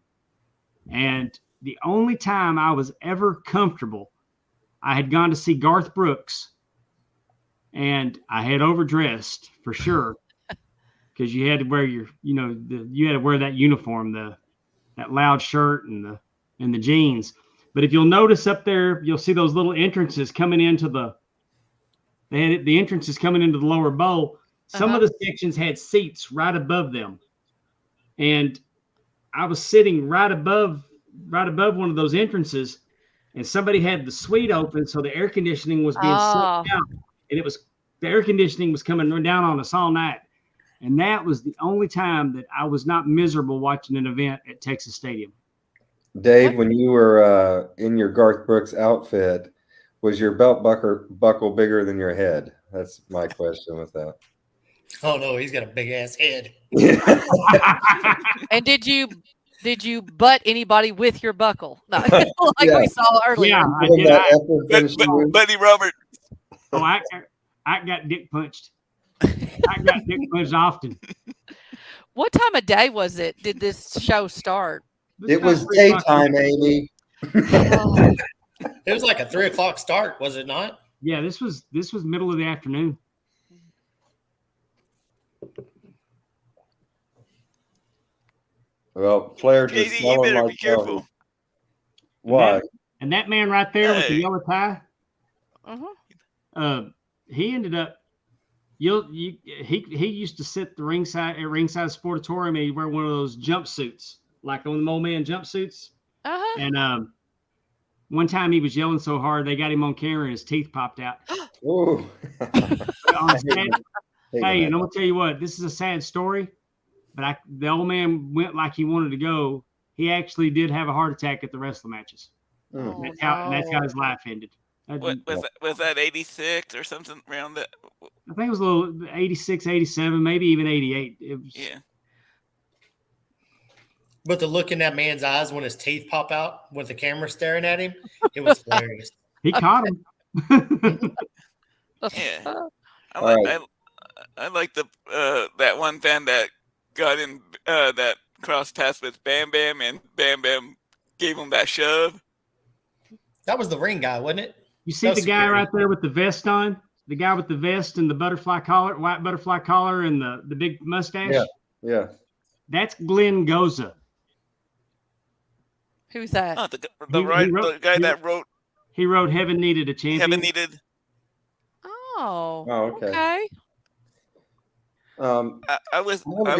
And the only time I was ever comfortable, I had gone to see Garth Brooks. And I had overdressed for sure. Because you had to wear you had to wear that uniform, that loud shirt and the jeans. But if you'll notice up there, you'll see those little entrances coming into the entrances coming into the lower bowl. Some of the sections had seats right above them. And I was sitting right above one of those entrances, and somebody had the suite open, so the air conditioning was being sucked out. And the air conditioning was coming down on us all night. And that was the only time that I was not miserable watching an event at Texas Stadium. Dave, when you were in your Garth Brooks outfit, was your belt buckle bigger than your head? That's my question with that. Oh no, he's got a big ass head. And did you butt anybody with your buckle? No, we saw earlier. Yeah, I did. Buddy Robert. Oh, I got dick punched. I got dick punched often. What time of day was it? Did this show start? It was daytime, Amy. Oh. It was like a 3 o'clock start, was it not? Yeah, this was middle of the afternoon. Well, Flair just Katie, you better be careful. Why? And that man right there with the yellow tie, Uh-huh. He ended up. He used to sit at ringside sportatorium, and he'd wear one of those jumpsuits, like on the old man jumpsuits. Uh-huh. And one time he was yelling so hard they got him on camera and his teeth popped out. Ooh. Hey, and I'm gonna tell you what, this is a sad story, but the old man went like he wanted to go. He actually did have a heart attack at the wrestling matches. Oh, That's how his life ended. Was that 86 or something around that? I think it was a little 86, 87, maybe even 88. Yeah. But the look in that man's eyes when his teeth pop out with the camera staring at him, it was hilarious. He caught him. Yeah. I like the that one fan that got in that cross paths with Bam Bam, and Bam Bam gave him that shove. That was the ring guy, wasn't it? You see the guy right there with the vest on? The guy with the vest and the butterfly collar, white butterfly collar, and the big mustache? Yeah. That's Glenn Goza. Who's that? Oh, the guy that wrote. He wrote Heaven Needed a Champion. Heaven Needed. Oh, okay. I was one of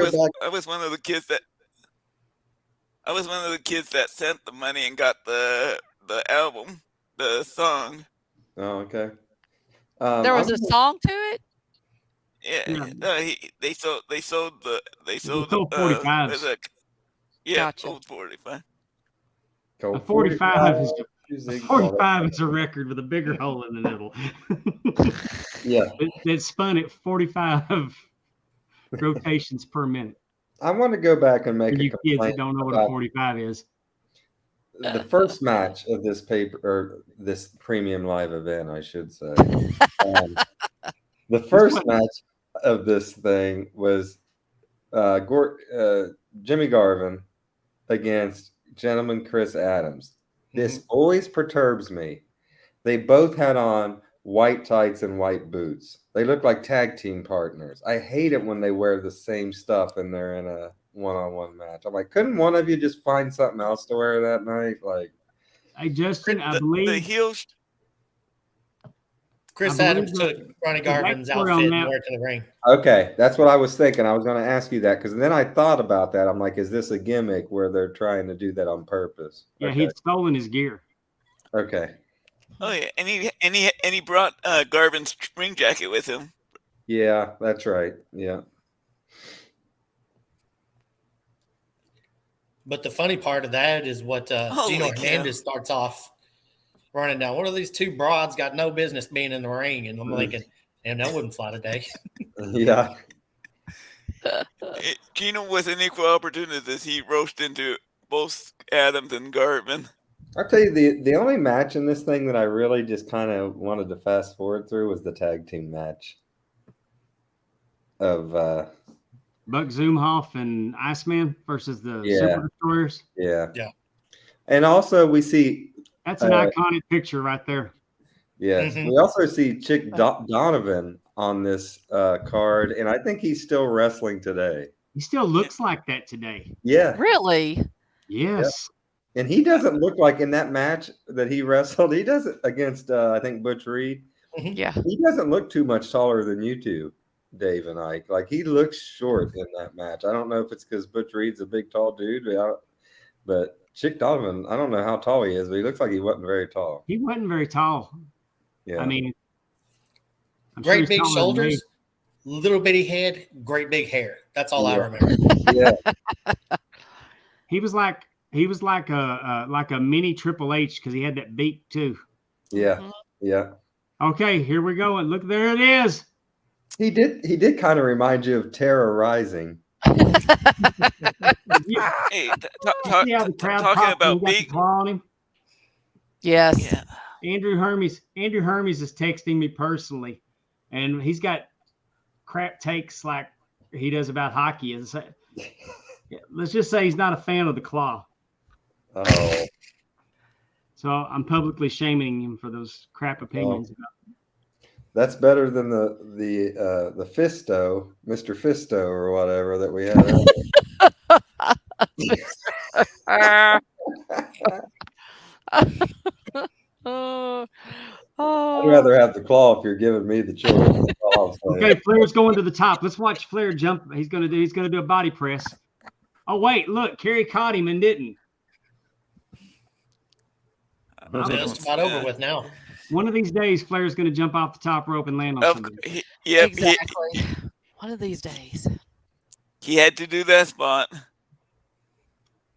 the kids that sent the money and got the album, the song. Oh, okay. There was a song to it. Yeah. They sold 45s. Gotcha. Sold 45. A 45 is a record with a bigger hole in the middle. Yeah. It spun at 45 rotations per minute. I want to go back and make For a you kids that complaint don't know what about a 45 is. the first match of this premium live event, I should say. The first match of this thing was Jimmy Garvin against Gentleman Chris Adams. This always perturbs me. They both had on white tights and white boots. They look like tag team partners. I hate it when they wear the same stuff and they're in a one-on-one match. I'm like, couldn't one of you just find something else to wear that night? Like, hey, Justin, I the believe heels. Chris Adams took Ronnie Garvin's outfit and wore it to the ring. Okay, that's what I was thinking. I was going to ask you that because then I thought about that. I'm like, is this a gimmick where they're trying to do that on purpose? Yeah, okay. he'd stolen his gear. Okay. Oh yeah, and he brought Garvin's ring jacket with him. Yeah, that's right. Yeah. But the funny part of that is what Gino Hernandez starts off running down. What are these two broads got no business being in the ring? And I'm thinking, damn, that wouldn't fly today. Yeah. Gino was an equal opportunist. He roasted into both Adams and Gartman. I'll tell you, the only match in this thing that I really just kind of wanted to fast forward through was the tag team match of Buck Zumhoff and Iceman versus the Yeah. Super Destroyers. yeah. Yeah. And also we see That's an iconic picture right there. yes, Mhm. we also see Chick Donovan on this card, and I think he's still wrestling today. He still looks like that today. Yeah. Really? Yes. And he doesn't look like in that match that he wrestled, he doesn't against I think Butch Reed. Yeah. He doesn't look too much taller than you two, Dave and Ike. Like he looks short in that match. I don't know if it's because Butch Reed's a big, tall dude, but Chick Donovan, I don't know how tall he is, but he looks like he wasn't very tall. He wasn't very tall. Yeah. I mean, I'm sure Great he's big taller than me. shoulders, little bitty head, great big hair. That's all I Yeah. remember. yeah. He was like a mini Triple H because he had that beak too. Yeah. Mhm. Yeah. Okay, here we go. And look, there it is. He did kind of remind you of Terror Rising. Hey, See how the crowd talking popped when about he got the big. claw on him? Yes. Yeah. Andrew Hermes is texting me personally, and he's got crap takes like he does about hockey. Let's just say he's not a fan of the claw. Oh. So I'm publicly shaming him for those crap opinions. That's better than the Fisto, Mr. Fisto or whatever that we had. Oh, I'd rather have the claw if you're giving me the choice. That's all I'm saying. Okay, Flair's going to the top. Let's watch Flair jump. He's gonna do a body press. Oh wait, look, Kerry caught him and didn't. It's about over with now. One of these days, Flair's gonna jump off the top rope and land on somebody. exactly. One of these days. He had to do that spot.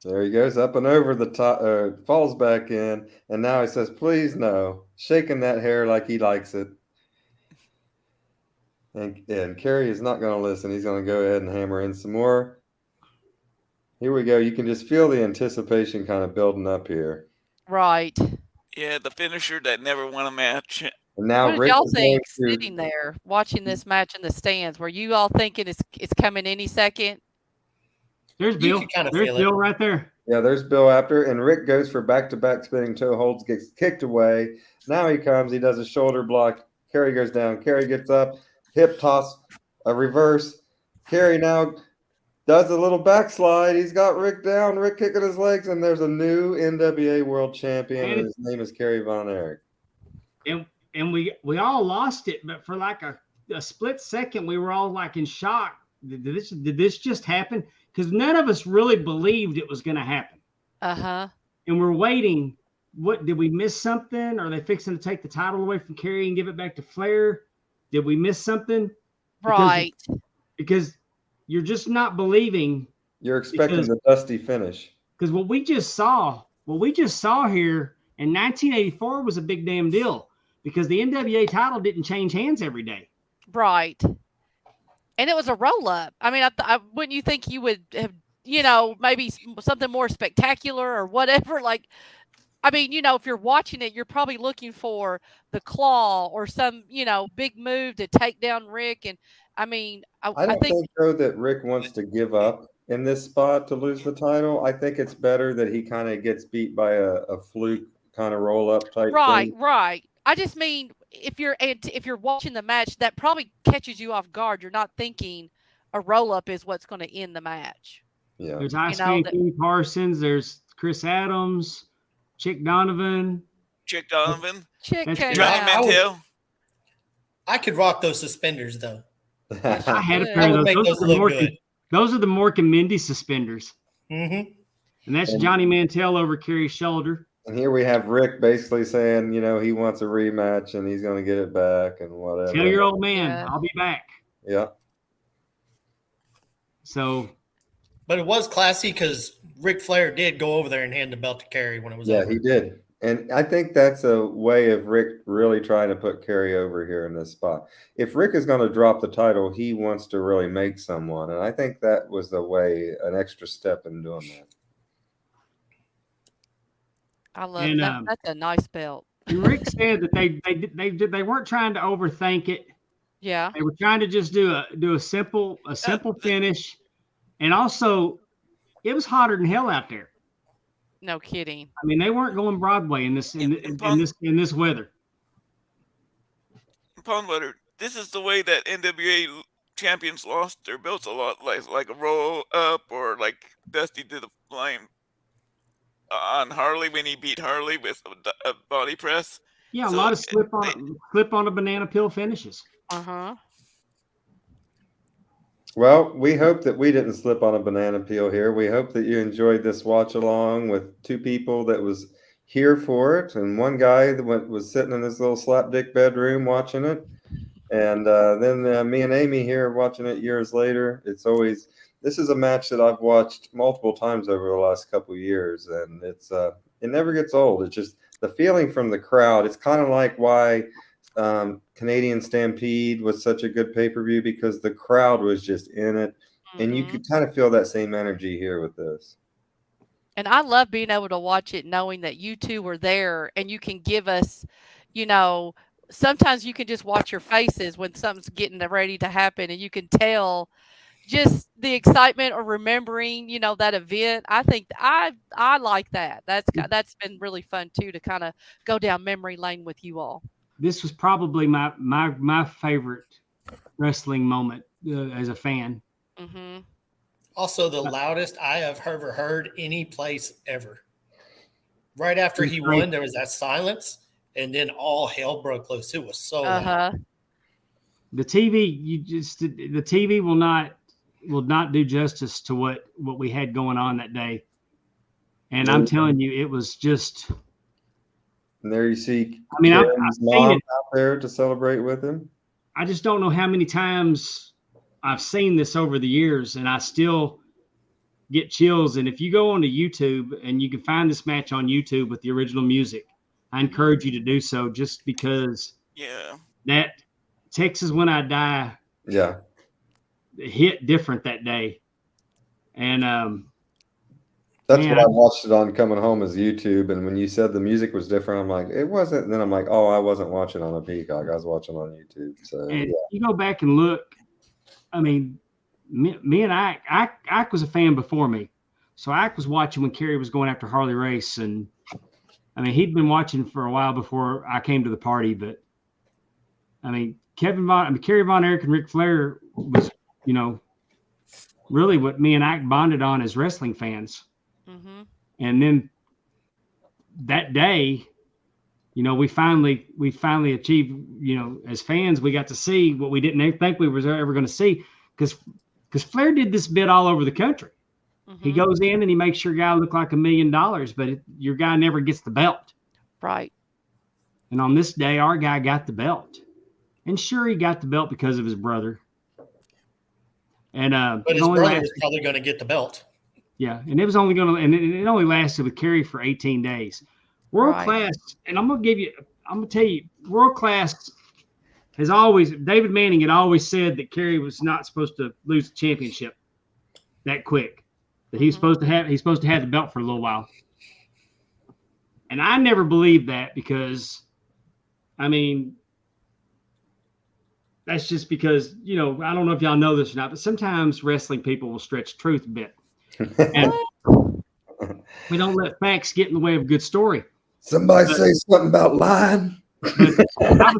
There he goes up and over the top, falls back in, and now he says, "Please no," shaking that hair like he likes it. And Kerry is not going to listen. He's going to go ahead and hammer in some more. Here we go. You can just feel the anticipation kind of building up here. Right. Yeah, the finisher that never won a match. And now What did Rick y'all is going think to- sitting there watching this match in the stands? Were you all thinking it's coming any second? There's You Bill. can kinda There's feel it. Bill right there. Yeah, there's Bill Apter, and Rick goes for back-to-back spinning toe holds, gets kicked away. Now he comes, he does a shoulder block. Kerry goes down. Kerry gets up, hip toss, a reverse. Kerry now does a little backslide. He's got Rick down, Rick kicking his legs, and there's a new NWA World Champion, and his name is Kerry Von Erich. And we all lost it, but for like a split second, we were all like in shock. Did this just happen? Because none of us really believed it was going to happen. Uh-huh. And we're waiting. What did we miss something? Are they fixing to take the title away from Kerry and give it back to Flair? Did we miss something? Right. Because you're just not believing. You're expecting the dusty finish. Because what we just saw here in 1984 was a big damn deal. Because the NWA title didn't change hands every day. Right. And it was a roll up. I mean, wouldn't you think you would have, maybe something more spectacular or whatever? Like, I mean, if you're watching it, you're probably looking for the claw or some, big move to take down Rick. And I mean, I don't think though that Rick wants to give up in this spot to lose the title. I think it's better that he kind of gets beat by a fluke kind of roll up type thing. Right. I just mean, if you're watching the match, that probably catches you off guard. You're not thinking a roll up is what's going to end the match. Yeah. There's Iceman King Parsons. There's Chris Adams, Chick Donovan. Johnny I Mantel. I could rock those suspenders though. I had a Yeah. pair I of would those. make those look good. Those are the Mork and Mindy suspenders. Mm-hmm. And that's Johnny Mantel over Kerry's shoulder. And here we have Rick basically saying, he wants a rematch and he's going to get it back and whatever. Tell your old man, Yeah. I'll be back. Yeah. So, But it was classy because Ric Flair did go over there and hand the belt to Kerry when it was over. He did. And I think that's a way of Rick really trying to put Kerry over here in this spot. If Rick is going to drop the title, he wants to really make someone. And I think that was the way, an extra step in doing that. I love that. That's a nice belt. And Rick said that they weren't trying to overthink it. Yeah. They were trying to just do a simple finish. And also, it was hotter than hell out there. No kidding. I mean, they weren't going Broadway in this weather. Pondwater, this is the way that NWA champions lost their belts a lot, like a roll up, or like Dusty did the flying on Harley when he beat Harley with a body press. Yeah, a lot of slip on a banana peel finishes. Well, we hope that we didn't slip on a banana peel here. We hope that you enjoyed this watch along with two people that was here for it, and one guy that was sitting in his little slapdick bedroom watching it, and then me and Amy here watching it years later. This is a match that I've watched multiple times over the last couple of years, and it never gets old. It's just the feeling from the crowd. It's kind of like why Canadian Stampede was such a good pay-per-view, because the crowd was just in it, and you could kind of feel that same energy here with this. And I love being able to watch it knowing that you two were there, and you can give us, sometimes you can just watch your faces when something's getting ready to happen, and you can tell just the excitement or remembering, that event. I think I like that. That's been really fun too, to kind of go down memory lane with you all. This was probably my favorite wrestling moment as a fan. Mm-hmm. Also, the loudest I have ever heard any place ever. Right after he won, there was that silence, and then all hell broke loose. It was so loud. The TV will not do justice to what we had going on that day. And I'm telling you, it was just. And there you see, I've mom out there to celebrate with him. I just don't know how many times I've seen this over the years, and I still get chills. And if you go onto YouTube and you can find this match on YouTube with the original music, I encourage you to do so, just because that Texas When I Die hit different that day. And that's what I watched it on coming home, as YouTube. And when you said the music was different, I'm like, it wasn't. And then I'm like, oh, I wasn't watching on a Peacock. I was watching on YouTube. So you go back and look. I mean, me and Ike was a fan before me. So Ike was watching when Kerry was going after Harley Race. And I mean, he'd been watching for a while before I came to the party. But I mean, Kerry Von Erich and Ric Flair was, really what me and Ike bonded on as wrestling fans. Mm-hmm. And then that day, we finally achieved, as fans, we got to see what we didn't think we was ever going to see, because Flair did this bit all over the country. Mm-hmm. He goes in and he makes your guy look like $1 million, but your guy never gets the belt. Right. And on this day, our guy got the belt. And sure, he got the belt because of his brother. And but his brother was probably going to get the belt. Yeah, and it was only it only lasted with Kerry for 18 days. World class, and I'm gonna tell you, world class has always, David Manning had always said that Kerry was not supposed to lose the championship that quick. That he's supposed to have the belt for a little while. And I never believed that, because I mean, that's just because, I don't know if y'all know this or not, but sometimes wrestling people will stretch truth a bit. And we don't let facts get in the way of a good story. Somebody say something about lying. Somebody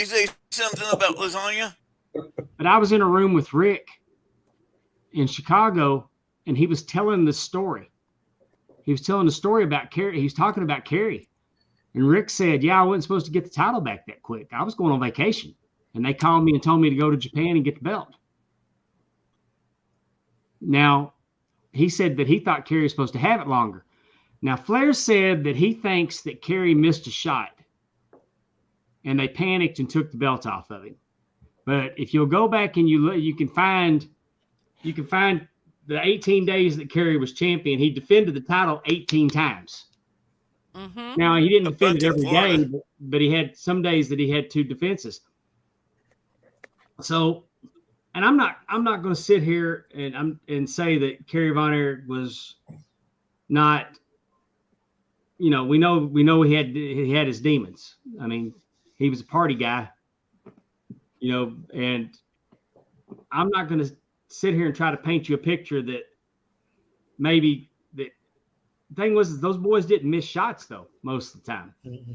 say something about lasagna. But I was in a room with Rick in Chicago, and he was telling the story. He was telling the story about Kerry. He was talking about Kerry. And Rick said, I wasn't supposed to get the title back that quick. I was going on vacation. And they called me and told me to go to Japan and get the belt. Now, he said that he thought Kerry was supposed to have it longer. Now, Flair said that he thinks that Kerry missed a shot, and they panicked and took the belt off of him. But if you'll go back and you look, you can find the 18 days that Kerry was champion. He defended the title 18 times. Mm-hmm. Now he didn't A defend bunch it in every Florida. day, but he had some days that he had 2 defenses. So, and I'm not going to sit here and say that Kerry Von Erich was not. You know, we know he had his demons. I mean, he was a party guy. You know, and I'm not going to sit here and try to paint you a picture that maybe the thing was those boys didn't miss shots though most of the time. Mm-hmm.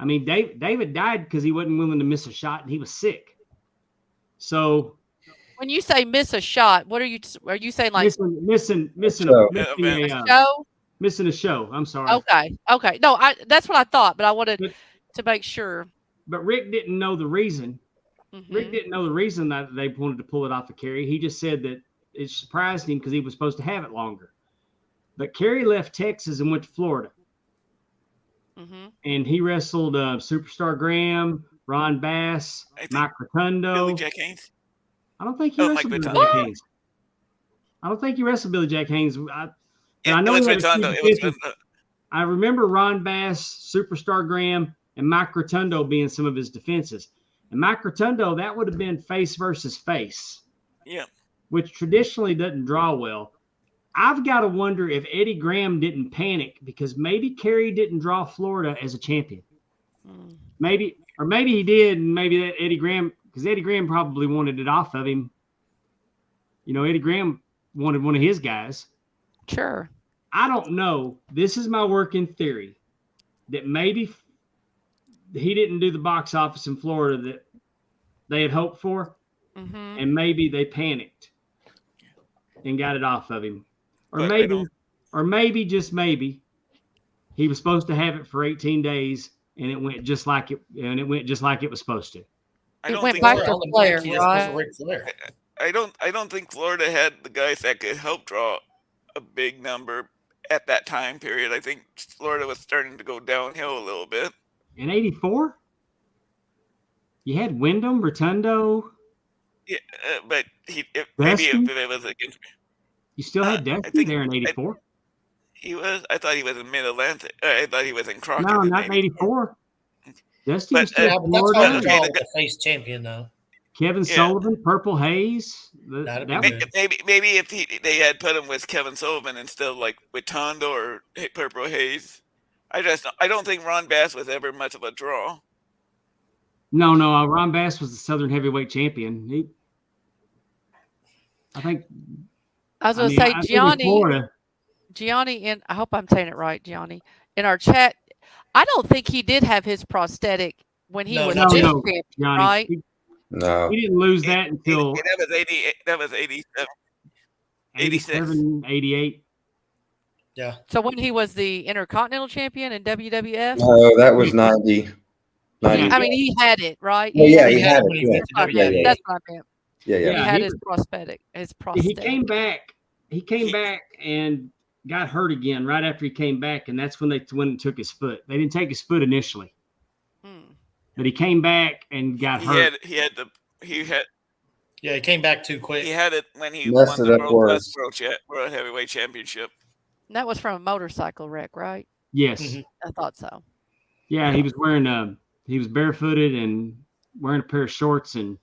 I mean, David died because he wasn't willing to miss a shot and he was sick. So When you say miss a shot, what are you saying like missing So- a show? missing a show. I'm sorry. Okay. No, that's what I thought, but I wanted But- to make sure. But Rick didn't know the reason. Mhm. Rick didn't know the reason that they wanted to pull it off of Kerry. He just said that it surprised him because he was supposed to have it longer. But Kerry left Texas and went to Florida. Mhm. And he wrestled Superstar Graham, Ron Bass, I think Mike Rotundo. Billy Jack Haynes. I don't think he Oh, wrestled Mike Billy Rotundo. Jack Haynes. I don't think he wrestled Billy Jack Haynes. I Yeah, know it was he had a few Rotundo. It was defenses. I remember Ron Bass, Superstar Graham, and Mike Rotundo being some of his defenses. And Mike Rotundo, that would have been face versus face, yeah. which traditionally doesn't draw well. I've got to wonder if Eddie Graham didn't panic because maybe Kerry didn't draw Florida as a champion. Mm. Maybe he did, and maybe that Eddie Graham, because Eddie Graham probably wanted it off of him. You know, Eddie Graham wanted one of his guys. Sure. I don't know. This is my working theory that maybe he didn't do the box office in Florida that they had hoped for, Mhm. and maybe they panicked and got it off of him, or But I maybe, don't- or maybe just maybe he was supposed to have it for 18 days, and it went just like it, was supposed to. I It don't went think back Florida- to All the Flair, points he just goes to right? Ric Flair. I don't think Florida had the guys that could help draw a big number at that time period. I think Florida was starting to go downhill a little bit. In '84, you had Wyndham, Rotundo. Yeah, but Dusty? if it was against You still had I Dusty think there in '84. he was. I thought he was in Mid Atlantic. I thought he was in Crockett. No, in not in '84. Dusty But, was still Yeah, but that's Florida. hard to Okay, draw the with the face champion, though. Kevin Yeah. Sullivan, Purple Haze. That'd be That good. Maybe if they had put him with Kevin Sullivan instead of like with Tondo or Purple Haze. I don't think Ron Bass was ever much of a draw. No, Ron Bass was the Southern Heavyweight Champion. I think. I was I going mean, to I say think in Florida, Gianni, I hope I'm saying it right, Gianni, in our chat, I don't think he did have his prosthetic when he No, was no, this no. champion, Johnny, right? No. he didn't lose that until That was 88. That was 87. 87, 88. Yeah. So when he was the Intercontinental Champion in WWF, No, that was 90. 90. I mean, he had it, right? Well, yeah, had he had when it. he went Yeah, to yeah, yeah. That's what I meant. Yeah, He yeah. had he- his prosthetic. He came back. He came back and got hurt again right after he came back, and that's when they took his foot. They didn't take his foot initially, Hmm. but he came back and got hurt. He had Yeah, he came back too quick. he had it when he Messed won it the up World worse. World Heavyweight Championship. And that was from a motorcycle wreck, right? Yes. Mhm. I thought so. Yeah, he was wearing he was barefooted and wearing a pair of shorts, and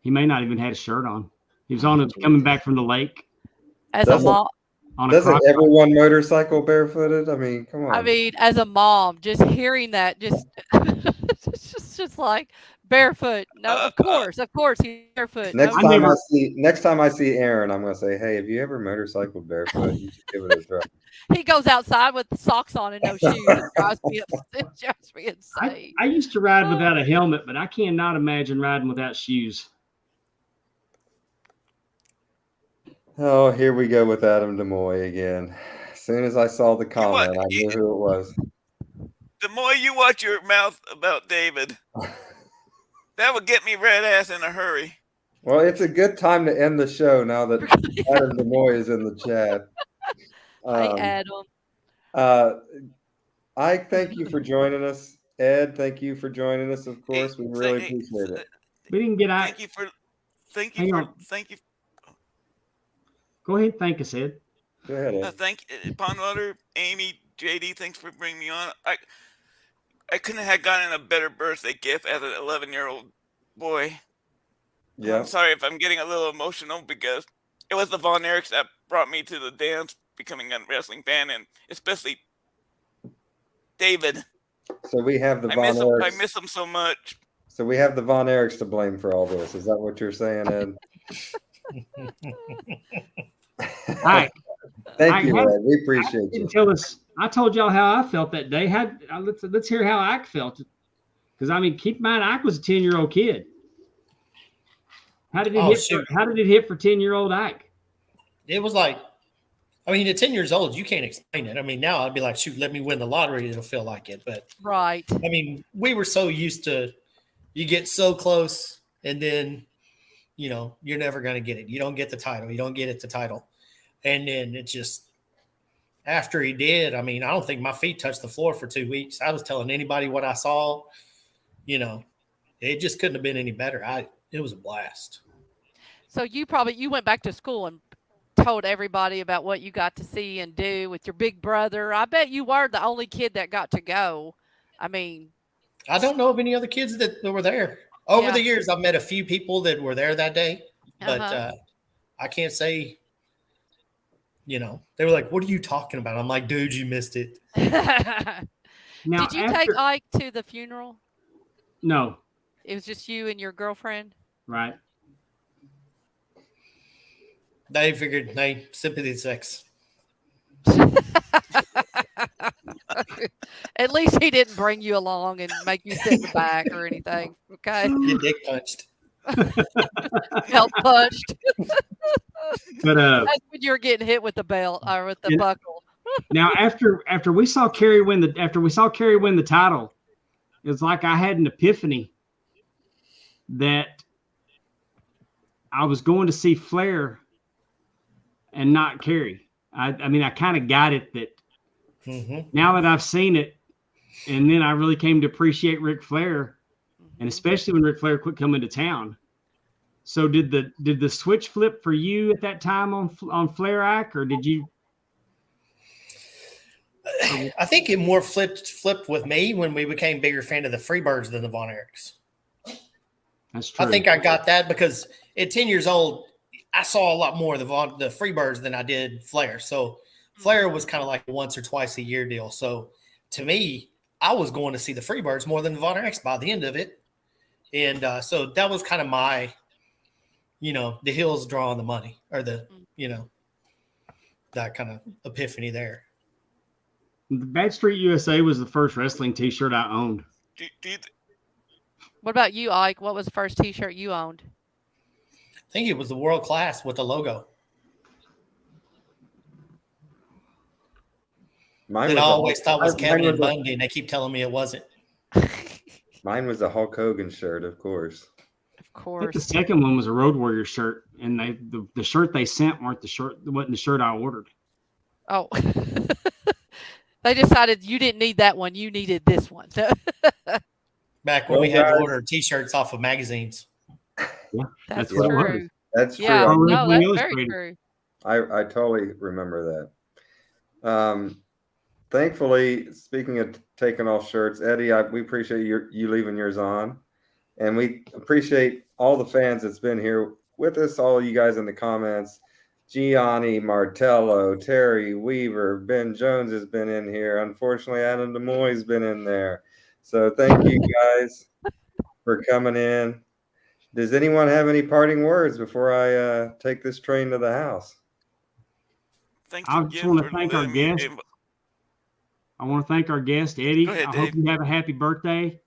he may not even had a shirt on. He was coming back from the lake As a Doesn't- mom, on a Doesn't croc. everyone motorcycle barefooted? I mean, come on. I mean, as a mom, just hearing that, just it's just like barefoot. No, of course, he's barefoot. Next No, time I see Aaron, I'm gonna say, hey, have you ever motorcycled barefoot? You should give it a try. he goes outside with socks on and no shoes. It drives me insane. I used to ride without a helmet, but I cannot imagine riding without shoes. Oh, here we go with Adam DeMoy again. As soon as I saw the comment, I knew who it was. The more you watch your mouth about David, that would get me red ass in a hurry. Well, it's a good time to end the show now that Adam DeMoy is in the chat. Hey, Adam. I thank you for joining us. Ed, thank you for joining us, of course. We really appreciate it. We didn't get out. Thank you for Hang on. Go ahead, thank us, Ed. Go ahead, Ed. thank Pondwater, Amy, JD, thanks for bringing me on. I couldn't have gotten a better birthday gift as an 11-year-old boy. Yeah. I'm sorry if I'm getting a little emotional because it was the Von Erichs that brought me to the dance, becoming a wrestling fan, and especially David. So we have the I Von Erichs. miss him so much. So we have the Von Erichs to blame for all this. Is that what you're saying, Ed? Ike, Thank you, Ed. We appreciate you. I told y'all how I felt that day. Let's hear how Ike felt. Because I mean, keep in mind, Ike was a 10-year-old kid. How did it hit for 10-year-old Ike? It was like, I mean, at 10 years old, you can't explain it. I mean, now I'd be like, shoot, let me win the lottery. It'll feel like it. But Right. I mean, we were so used to, you get so close and then, you know, you're never going to get it. You don't get the title. You don't get it, the title. And then it just, after he did, I mean, I don't think my feet touched the floor for 2 weeks. I was telling anybody what I saw, you know, it just couldn't have been any better. It was a blast. So you went back to school and told everybody about what you got to see and do with your big brother. I bet you were the only kid that got to go. I mean, I don't know of any other kids that were there. Over the years, I've met a few people that were there that day, but I can't say, you know, they were like, what are you talking about? I'm like, dude, you missed it. Now, did you take Ike to the funeral? No. It was just you and your girlfriend? Right. They figured, sympathy sex. At least he didn't bring you along and make you sit in the back or anything. Okay. Get dick punched. Belt punched. But that's when you're getting hit with the belt or with the buckle. Now, after we saw Kerry win the title, it's like I had an epiphany that I was going to see Flair and not Kerry. I mean, I kind of got it that now that I've seen it, and then I really came to appreciate Ric Flair, and especially when Ric Flair quit coming to town. So did the switch flip for you at that time on Flair, Ike, or did you? I think it more flipped with me when we became bigger fan of the Freebirds than the Von Erichs. That's true. I think I got that because at 10 years old, I saw a lot more of the Freebirds than I did Flair. So Flair was kind of like a once or twice a year deal. So to me, I was going to see the Freebirds more than the Von Erichs by the end of it. And so that was kind of my, you know, the hills drawing the money or the, you know, that kind of epiphany there. The Badstreet USA was the first wrestling T-shirt I owned. What about you, Ike? What was the first T-shirt you owned? I think it was the World Class with the logo. I always thought was Kevin and Bundy, and they keep telling me it wasn't. Mine was a Hulk Hogan shirt, of course. Of course. I think the second one was a Road Warrior shirt, and the shirt they sent wasn't the shirt I ordered. Oh. They decided you didn't need that one. You needed this one. Back when we had to order T-shirts off of magazines. Yeah, that's what true. it was. That's true. Yeah, no, that's very true. I totally remember that. Thankfully, speaking of taking off shirts, Eddie, we appreciate you leaving yours on. And we appreciate all the fans that's been here with us, all you guys in the comments. Gianni, Martello, Terry, Weaver, Ben Jones has been in here. Unfortunately, Adam DeMoy has been in there. So thank you guys for coming in. Does anyone have any parting words before I take this train to the house? I just want to thank our guest. I want to thank our guest, Eddie. Go ahead, I hope you have a happy birthday.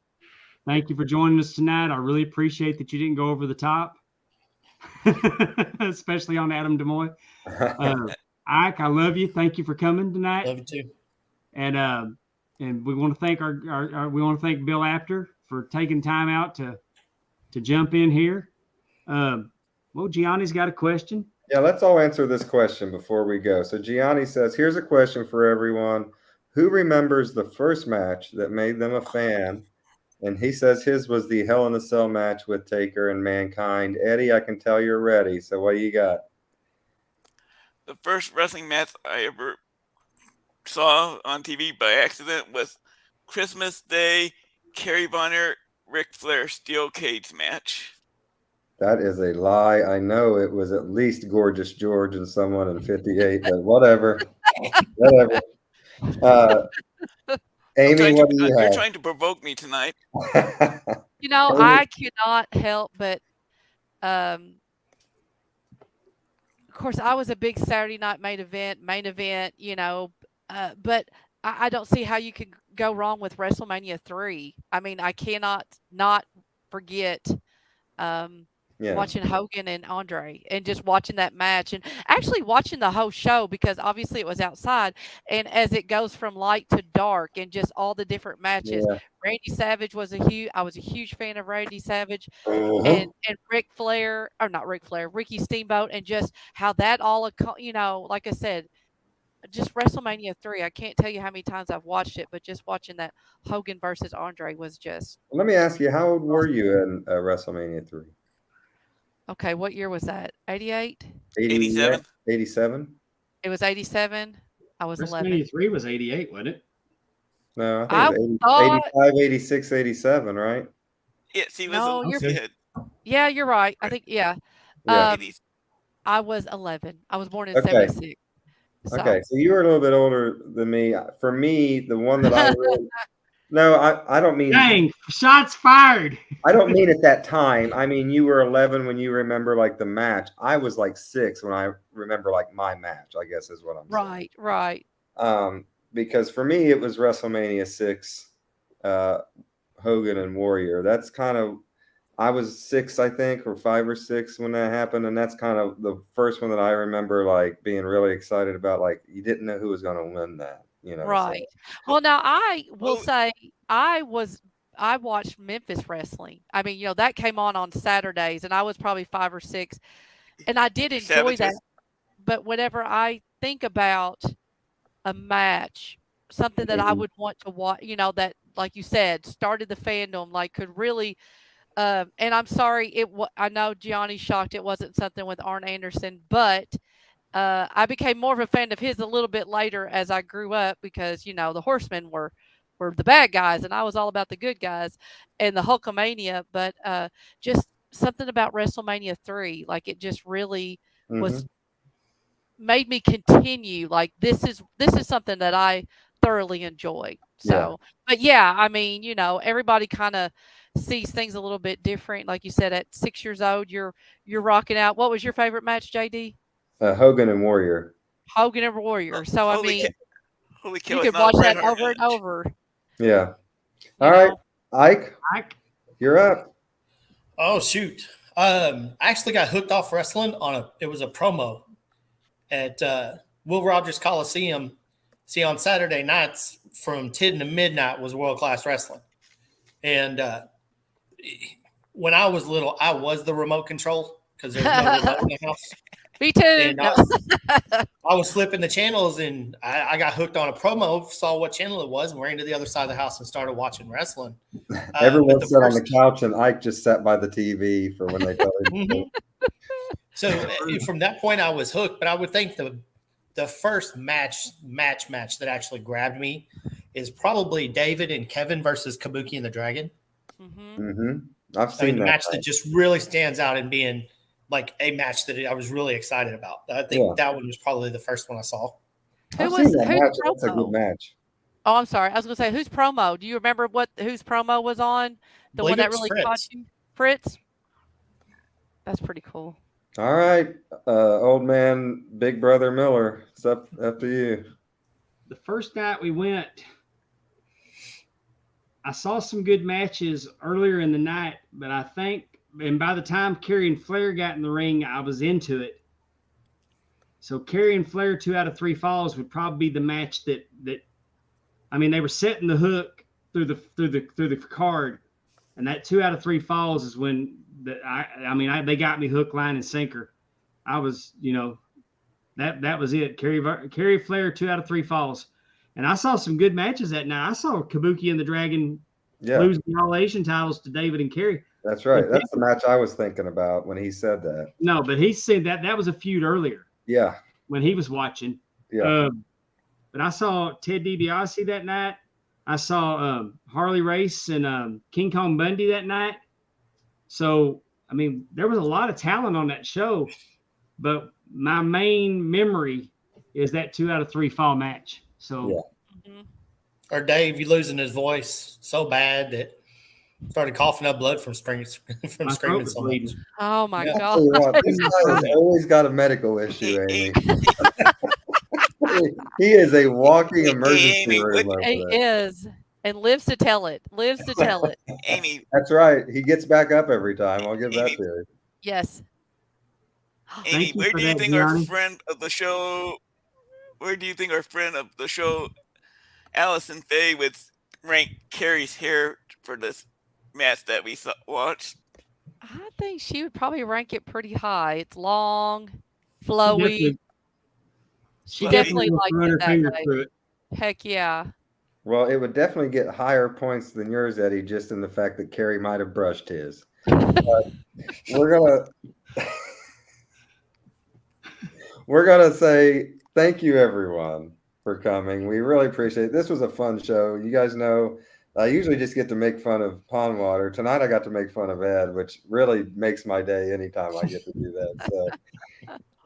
Thank you for joining us tonight. I really appreciate that you didn't go over the top, especially on Adam DeMoy. Ike, I love you. Thank you for coming tonight. Love you too. And we want to thank we want to thank Bill Apter for taking time out to jump in here. Well, Gianni's got a question. Yeah, let's all answer this question before we go. So Gianni says, here's a question for everyone. Who remembers the first match that made them a fan? And he says his was the Hell in a Cell match with Taker and Mankind. Eddie, I can tell you're ready. So what do you got? The first wrestling match I ever saw on TV by accident was Christmas Day, Kerry Von Erich, Ric Flair steel cage match. That is a lie. I know it was at least Gorgeous George and someone in 58, but whatever. Whatever. Amy, what do you You're have? trying to provoke me tonight. You know, Amy? I cannot help but, of course, I was a big Saturday night main event, you know, but I don't see how you could go wrong with WrestleMania 3. I mean, I cannot not forget Yeah. watching Hogan and Andre and just watching that match and actually watching the whole show because obviously it was outside. And as it goes from light to dark and just all the different matches, Yeah. Randy Savage was I was a huge fan of Randy Savage Uh-huh. and Ric Flair, or not Ric Flair, Ricky Steamboat, and just how that all, you know, like I said, just WrestleMania 3. I can't tell you how many times I've watched it, but just watching that Hogan versus Andre was just Let me ask you, how old were you in WrestleMania 3? okay. What year was that? 88? 87? 87? It was 87. I was 11. WrestleMania 3 was 88, wasn't it? No, I I think it was thought- 85, 86, 87, right? Yes, he was. No, you're- Yeah, you're right. I think, yeah. Yeah. 80s. I was 11. I was born in Okay. 76. So. Okay, so you were a little bit older than me. For me, the one that I really no, I don't mean Dang, shots fired. I don't mean at that time. I mean you were 11 when you remember like the match. I was like 6 when I remember like my match, I guess is what I'm saying. Right. Because for me it was WrestleMania 6, Hogan and Warrior. That's kind of I was 6, I think, or 5 or 6 when that happened, and that's kind of the first one that I remember like being really excited about. Like you didn't know who was going to win that, you know. Right. So. Well, now I will say I watched Memphis wrestling. I mean, you know, that came on Saturdays, and I was probably 5 or 6, and I did enjoy that. But whenever I think about a match, something that I would want to watch, you know, that, like you said, started the fandom, like could really, and I'm sorry, I know Gianni's shocked it wasn't something with Arn Anderson, but I became more of a fan of his a little bit later as I grew up because, you know, the Horsemen were the bad guys and I was all about the good guys and the Hulkamania, but just something about WrestleMania 3, like it just really was made me continue. Like this is something that I thoroughly enjoy. So, but yeah, I mean, you know, everybody kind of sees things a little bit different. Like you said, at 6 years old, you're rocking out. What was your favorite match, JD? Hogan and Warrior. Hogan and Warrior. So I mean, holy cow, you it's could not watch a that Bret Hart over and match. over. Yeah. All right, Ike, you're up. Oh shoot! I actually got hooked off wrestling it was a promo at Will Rogers Coliseum. See, on Saturday nights from 10 to midnight was World Class Wrestling, and when I was little, I was the remote control because there was no remote in the house. Me too. And I was flipping the channels, and I got hooked on a promo, saw what channel it was, and ran to the other side of the house and started watching wrestling. Everyone sat on the couch, and Ike just sat by the TV for when they told him. So from that point, I was hooked. But I would think the first match that actually grabbed me is probably David and Kevin versus Kabuki and the Dragon. I've seen the that match that just really stands out in being like a match that I was really excited about. I think that one was probably the first one I saw. I've seen that match. That's a good match. Oh, I'm sorry. I was going to say, whose promo? Do you remember whose promo was on? The one that really caught you? Fritz? That's pretty cool. All right, old man, Big Brother Miller, it's up to you. The first night we went, I saw some good matches earlier in the night, but I think, and by the time Kerry and Flair got in the ring, I was into it. So Kerry and Flair 2 out of 3 falls would probably be the match that I mean, they were setting the hook through the card, and that 2 out of 3 falls is when they got me hook, line, and sinker. I was, you know, that was it. Kerry Flair 2 out of 3 falls, and I saw some good matches that night. I saw Kabuki and the Dragon losing all Asian titles to David and Kerry. That's right. That's the match I was thinking about when he said that. No, but he said that was a feud earlier. Yeah. When he was watching. Yeah. but I saw Ted DiBiase that night. I saw Harley Race and King Kong Bundy that night. So, I mean, there was a lot of talent on that show, but my main memory is that 2 out of 3 fall match. So, Mhm. Or Dave, you losing his voice so bad that started coughing up blood from my screaming throat was so much. bleeding. Oh my Yeah. I'll God. tell you what, this guy has always got a medical issue, Amy. He is a walking emergency Amy, room what, over He there. is, and lives to tell it. Lives to tell it. Amy, That's right. He gets back up every time. I'll give that Amy, to you. Yes. Amy, Thank you where for do you that, think our Gianni. friend of the show, where do you think our friend of the show, Allison Faye, would rank Kerry's hair for this match that we watched? I think she would probably rank it pretty high. It's long, She flowy. She definitely will likes run it her that finger way. through it. Heck yeah. Well, it would definitely get higher points than yours, Eddie, just in the fact that Kerry might have brushed his. We're gonna say thank you, everyone, for coming. We really appreciate it. This was a fun show. You guys know I usually just get to make fun of Pondwater. Tonight I got to make fun of Ed, which really makes my day anytime I get to do that.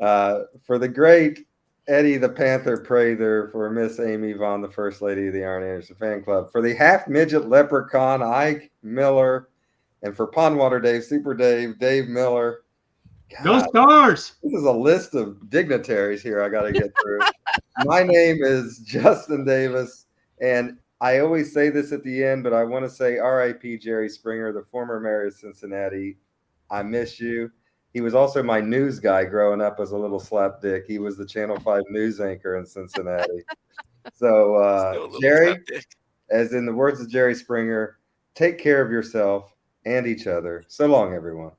So for the great Eddie the Panther Prather, for Miss Amy Vaughn, the First Lady of the Arn Anderson Fan Club, for the half midget leprechaun Ike Miller, and for Pondwater Dave, Super Dave, Dave Miller. Go God, Stars! this is a list of dignitaries here I got to get through. My name is Justin Davis, and I always say this at the end, but I want to say R.I.P. Jerry Springer, the former mayor of Cincinnati. I miss you. He was also my news guy growing up as a little slapdick. He was the Channel 5 news anchor in Cincinnati. So, Still a little Jerry, slapdick. as in the words of Jerry Springer, take care of yourself and each other. So long, everyone.